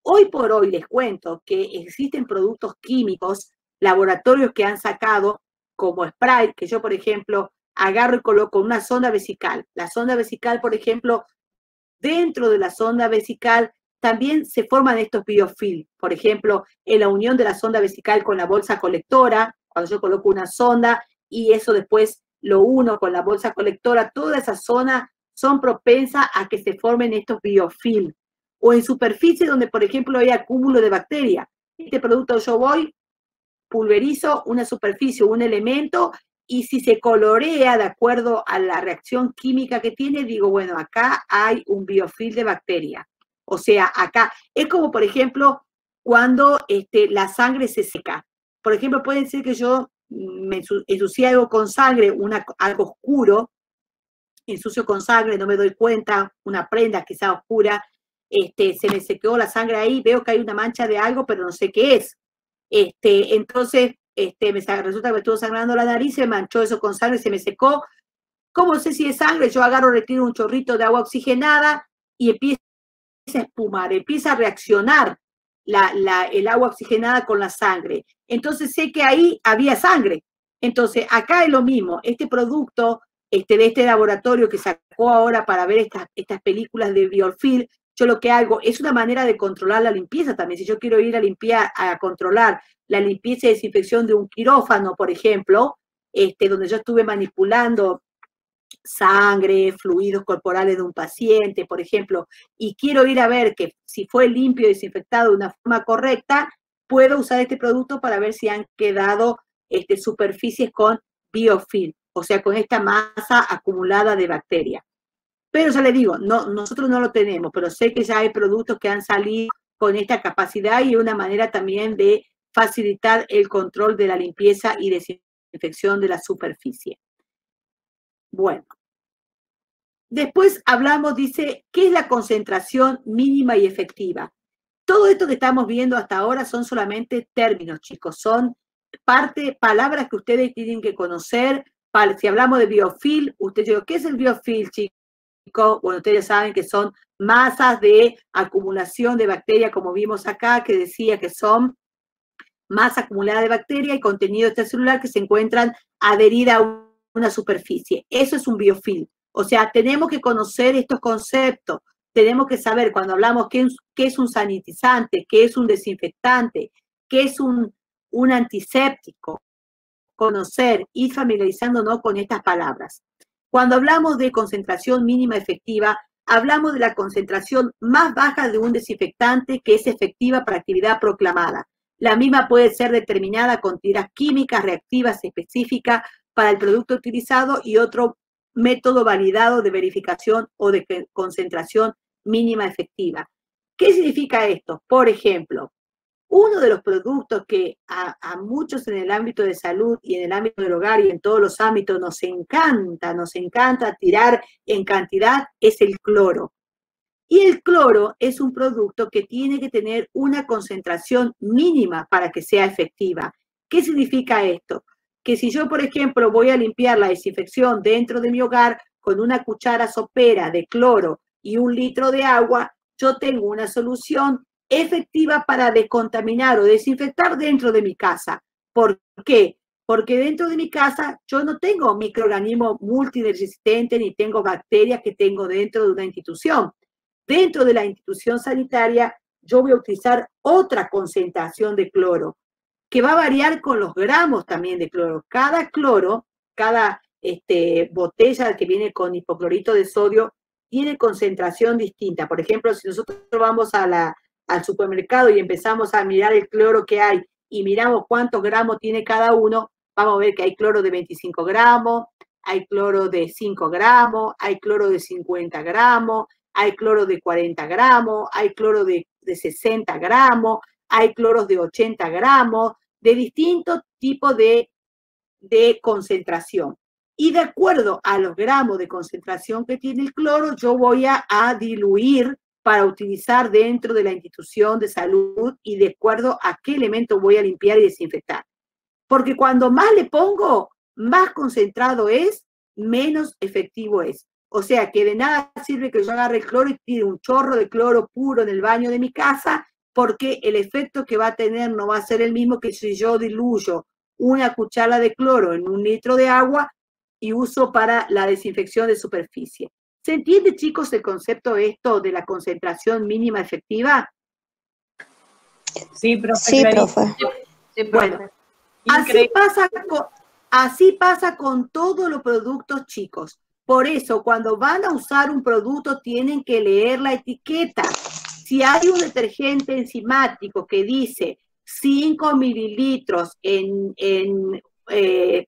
Speaker 1: Hoy por hoy les cuento que existen productos químicos, laboratorios que han sacado, como Sprite, que yo, por ejemplo, agarro y coloco una sonda vesical. La sonda vesical, por ejemplo, dentro de la sonda vesical también se forman estos biofilm. Por ejemplo, en la unión de la sonda vesical con la bolsa colectora, cuando yo coloco una sonda y eso después lo uno con la bolsa colectora, toda esa zona son propensas a que se formen estos biofilm. O en superficie donde, por ejemplo, hay acúmulo de bacterias. Este producto yo voy, pulverizo una superficie, un elemento, y si se colorea de acuerdo a la reacción química que tiene, digo, bueno, acá hay un biofilm de bacteria. O sea, acá es como, por ejemplo, cuando la sangre se seca. Por ejemplo, puede ser que yo me ensucie algo con sangre, algo oscuro, ensucio con sangre, no me doy cuenta, una prenda quizá oscura, se me secó la sangre ahí, veo que hay una mancha de algo, pero no sé qué es. Entonces, resulta que me estuvo sangrando la nariz, se me manchó eso con sangre, se me secó. ¿Cómo sé si es sangre? Yo agarro, retiro un chorrito de agua oxigenada y empieza a espumar, empieza a reaccionar el agua oxigenada con la sangre. Entonces sé que ahí había sangre. Entonces, acá es lo mismo. Este producto de este laboratorio que sacó ahora para ver estas películas de biofilm, yo lo que hago es una manera de controlar la limpieza también. Si yo quiero ir a limpiar, a controlar la limpieza y desinfección de un quirófano, por ejemplo, donde yo estuve manipulando sangre, fluidos corporales de un paciente, por ejemplo, y quiero ir a ver que si fue limpio y desinfectado de una forma correcta, puedo usar este producto para ver si han quedado superficies con biofilm, o sea, con esta masa acumulada de bacterias. Pero ya les digo, nosotros no lo tenemos, pero sé que ya hay productos que han salido con esta capacidad y una manera también de facilitar el control de la limpieza y desinfección de la superficie. Bueno, después hablamos, dice, ¿qué es la concentración mínima y efectiva? Todo esto que estamos viendo hasta ahora son solamente términos, chicos, son palabras que ustedes tienen que conocer. Si hablamos de biofilm, ustedes digo, ¿qué es el biofilm, chicos? Bueno, ustedes saben que son masas de acumulación de bacterias, como vimos acá, que decía que son masa acumulada de bacteria y contenido extracelular que se encuentran adheridas a una superficie. Eso es un biofilm. O sea, tenemos que conocer estos conceptos. Tenemos que saber cuando hablamos qué es un sanitizante, qué es un desinfectante, qué es un antiséptico. Conocer y familiarizándonos con estas palabras. Cuando hablamos de concentración mínima efectiva, hablamos de la concentración más baja de un desinfectante que es efectiva para actividad proclamada. La misma puede ser determinada con tiras químicas reactivas específicas para el producto utilizado y otro método validado de verificación o de concentración mínima efectiva. ¿Qué significa esto? Por ejemplo, Uno de los productos que a muchos en el ámbito de salud y en el ámbito del hogar y en todos los ámbitos nos encanta tirar en cantidad es el cloro. Y el cloro es un producto que tiene que tener una concentración mínima para que sea efectiva. ¿Qué significa esto? Que si yo, por ejemplo, voy a limpiar la desinfección dentro de mi hogar con una cuchara sopera de cloro y 1 litro de agua, yo tengo una solución efectiva para descontaminar o desinfectar dentro de mi casa. ¿Por qué? Porque dentro de mi casa yo no tengo microorganismos multiresistentes ni tengo bacterias que tengo dentro de una institución. Dentro de la institución sanitaria yo voy a utilizar otra concentración de cloro que va a variar con los gramos también de cloro. Cada cloro, cada botella que viene con hipoclorito de sodio tiene concentración distinta. Por ejemplo, si nosotros vamos al supermercado y empezamos a mirar el cloro que hay y miramos cuántos gramos tiene cada uno, vamos a ver que hay cloro de 25 gramos, hay cloro de 5 gramos, hay cloro de 50 gramos, hay cloro de 40 gramos, hay cloro de 60 gramos, hay cloros de 80 gramos, de distintos tipos de concentración. Y de acuerdo a los gramos de concentración que tiene el cloro, yo voy a diluir para utilizar dentro de la institución de salud y de acuerdo a qué elemento voy a limpiar y desinfectar. Porque cuando más le pongo, más concentrado es, menos efectivo es. O sea que de nada sirve que yo agarre el cloro y tire un chorro de cloro puro en el baño de mi casa, porque el efecto que va a tener no va a ser el mismo que si yo diluyo 1 cuchara de cloro en 1 litro de agua y uso para la desinfección de superficie. ¿Se entiende, chicos, el concepto de la concentración mínima efectiva?
Speaker 4: Sí, profe.
Speaker 5: Sí, profe.
Speaker 2: Sí,
Speaker 1: Bueno, así pasa con todos los productos, chicos. Por eso, cuando van a usar un producto, tienen que leer la etiqueta. Si hay un detergente enzimático que dice 5 mililitros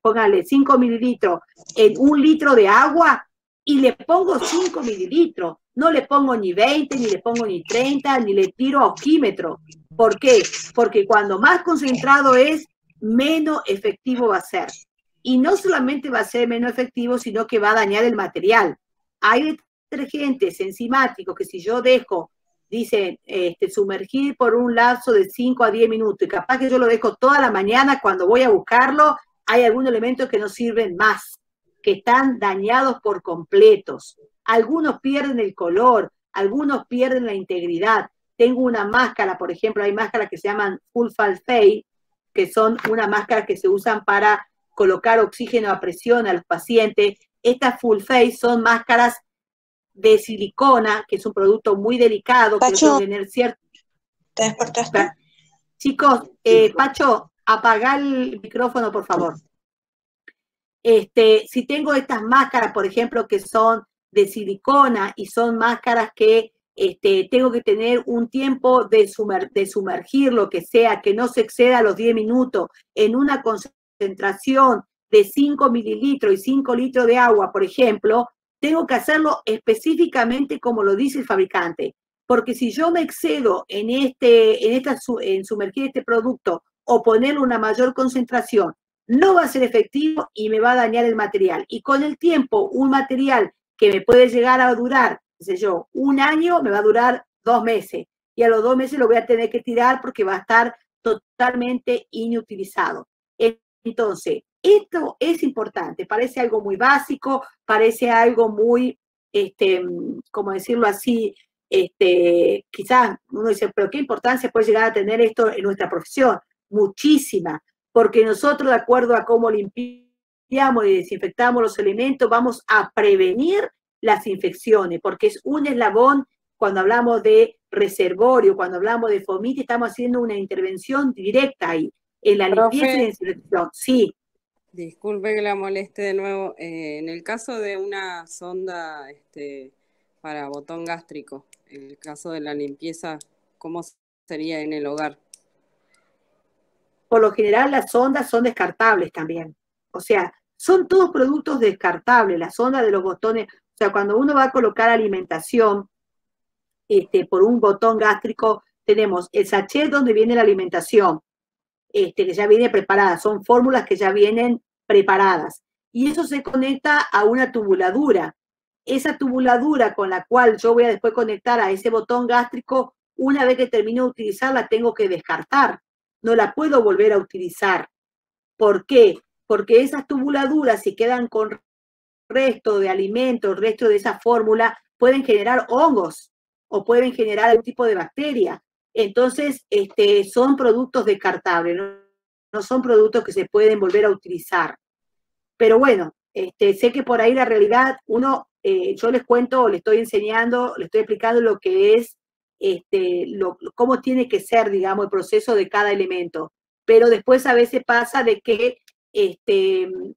Speaker 1: póngale 5 mililitros en 1 litro de agua y le pongo 5 mililitros, no le pongo ni 20, ni le pongo ni 30, ni le tiro a ojímetro. ¿Por qué? Porque cuando más concentrado es, menos efectivo va a ser. Y no solamente va a ser menos efectivo, sino que va a dañar el material. Hay detergentes enzimáticos que si yo dejo, dice, sumergir por un lapso de 5 a 10 minutos, y capaz que yo lo dejo toda la mañana, cuando voy a buscarlo, hay algunos elementos que no sirven más, que están dañados por completos. Algunos pierden el color, algunos pierden la integridad. Tengo una máscara, por ejemplo, hay máscaras que se llaman full face, que son unas máscaras que se usan para colocar oxígeno a presión a los pacientes. Estas full face son máscaras de silicona, que es un producto muy delicado, que debe tener cierto...
Speaker 5: ¿Te despertaste?
Speaker 1: Chicos, Pacho, apaga el micrófono, por favor. Si tengo estas máscaras, por ejemplo, que son de silicona y son máscaras que tengo que tener un tiempo de sumergir lo que sea, que no se exceda los 10 minutos en una concentración de 5 mililitros y 5 litros de agua, por ejemplo, tengo que hacerlo específicamente como lo dice el fabricante. Porque si yo me excedo en sumergir este producto o ponerle una mayor concentración, no va a ser efectivo y me va a dañar el material. Y con el tiempo, un material que me puede llegar a durar, qué sé yo, 1 año, me va a durar 2 meses. Y a los 2 meses lo voy a tener que tirar porque va a estar totalmente inutilizado. Entonces, esto es importante. Parece algo muy básico, parece algo muy, como decirlo así, quizás uno dice, pero ¿qué importancia puede llegar a tener esto en nuestra profesión? Muchísima, porque nosotros, de acuerdo a cómo limpiamos y desinfectamos los elementos, vamos a prevenir las infecciones, porque es un eslabón. Cuando hablamos de reservorio, cuando hablamos de fomite, estamos haciendo una intervención directa ahí, en la limpieza y desinfección. Sí.
Speaker 3: Disculpe que la moleste de nuevo. En el caso de una sonda para botón gástrico, en el caso de la limpieza, ¿cómo sería en el hogar?
Speaker 1: Por lo general las sondas son descartables también. O sea, son todos productos descartables, las sondas de los botones. O sea, cuando uno va a colocar alimentación por un botón gástrico, tenemos el sachet donde viene la alimentación, que ya viene preparada, son fórmulas que ya vienen preparadas. Y eso se conecta a una tubuladura. Esa tubuladura con la cual yo voy a después conectar a ese botón gástrico, una vez que termino de utilizarla, tengo que descartar. No la puedo volver a utilizar. ¿Por qué? Porque esas tubuladuras, si quedan con resto de alimentos, resto de esa fórmula, pueden generar hongos o pueden generar algún tipo de bacteria. Entonces, son productos descartables, no son productos que se pueden volver a utilizar. Pero bueno, sé que por ahí la realidad, yo les cuento, les estoy enseñando, les estoy explicando lo que es, cómo tiene que ser, digamos, el proceso de cada elemento. Pero después a veces pasa de que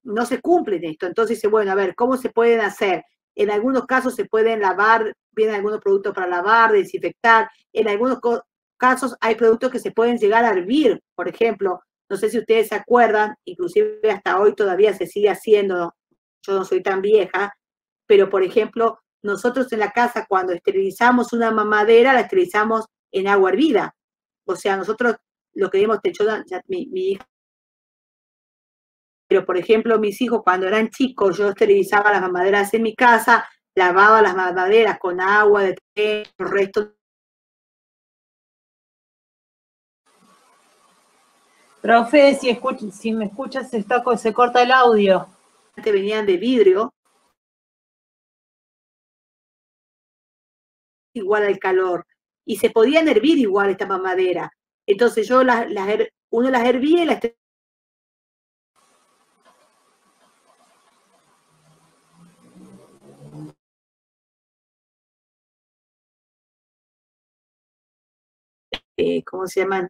Speaker 1: no se cumplen esto. Entonces dice, bueno, a ver, ¿cómo se pueden hacer? En algunos casos se pueden lavar, vienen algunos productos para lavar, desinfectar. En algunos casos hay productos que se pueden llegar a hervir, por ejemplo. No sé si ustedes se acuerdan, inclusive hasta hoy todavía se sigue haciendo, yo no soy tan vieja, pero por ejemplo, nosotros en la casa cuando esterilizamos una mamadera, la esterilizamos en agua hervida. O sea, nosotros lo que hemos hecho, mi hija, pero por ejemplo, mis hijos cuando eran chicos, yo esterilizaba las mamaderas en mi casa, lavaba las mamaderas con agua, de té, el resto.
Speaker 4: Profe, si me escuchas, se corta el audio.
Speaker 1: Venían de vidrio, igual al calor, y se podían hervir igual esta mamadera. Entonces yo uno las hervía y las ¿cómo se llaman?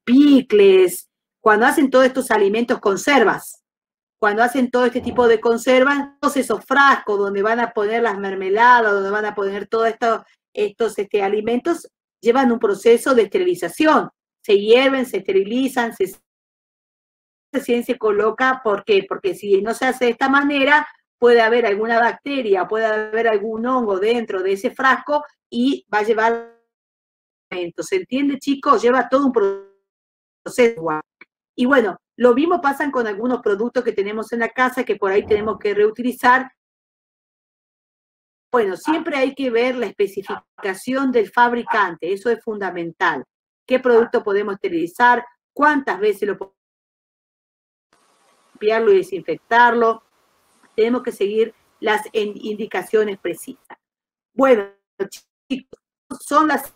Speaker 1: Picles, cuando hacen todos estos alimentos, conservas, cuando hacen todo este tipo de conservas, todos esos frascos donde van a poner las mermeladas, donde van a poner todos estos alimentos, llevan un proceso de esterilización, se hierven, se esterilizan, se coloca, ¿por qué? Porque si no se hace de esta manera, puede haber alguna bacteria, puede haber algún hongo dentro de ese frasco y va a llevar. ¿Se entiende, chicos? Lleva todo un proceso. Y bueno, lo mismo pasa con algunos productos que tenemos en la casa que por ahí tenemos que reutilizar. Bueno, siempre hay que ver la especificación del fabricante, eso es fundamental. ¿Qué producto podemos esterilizar? ¿Cuántas veces lo podemos limpiarlo y desinfectarlo? Tenemos que seguir las indicaciones precisas. Bueno, chicos, son las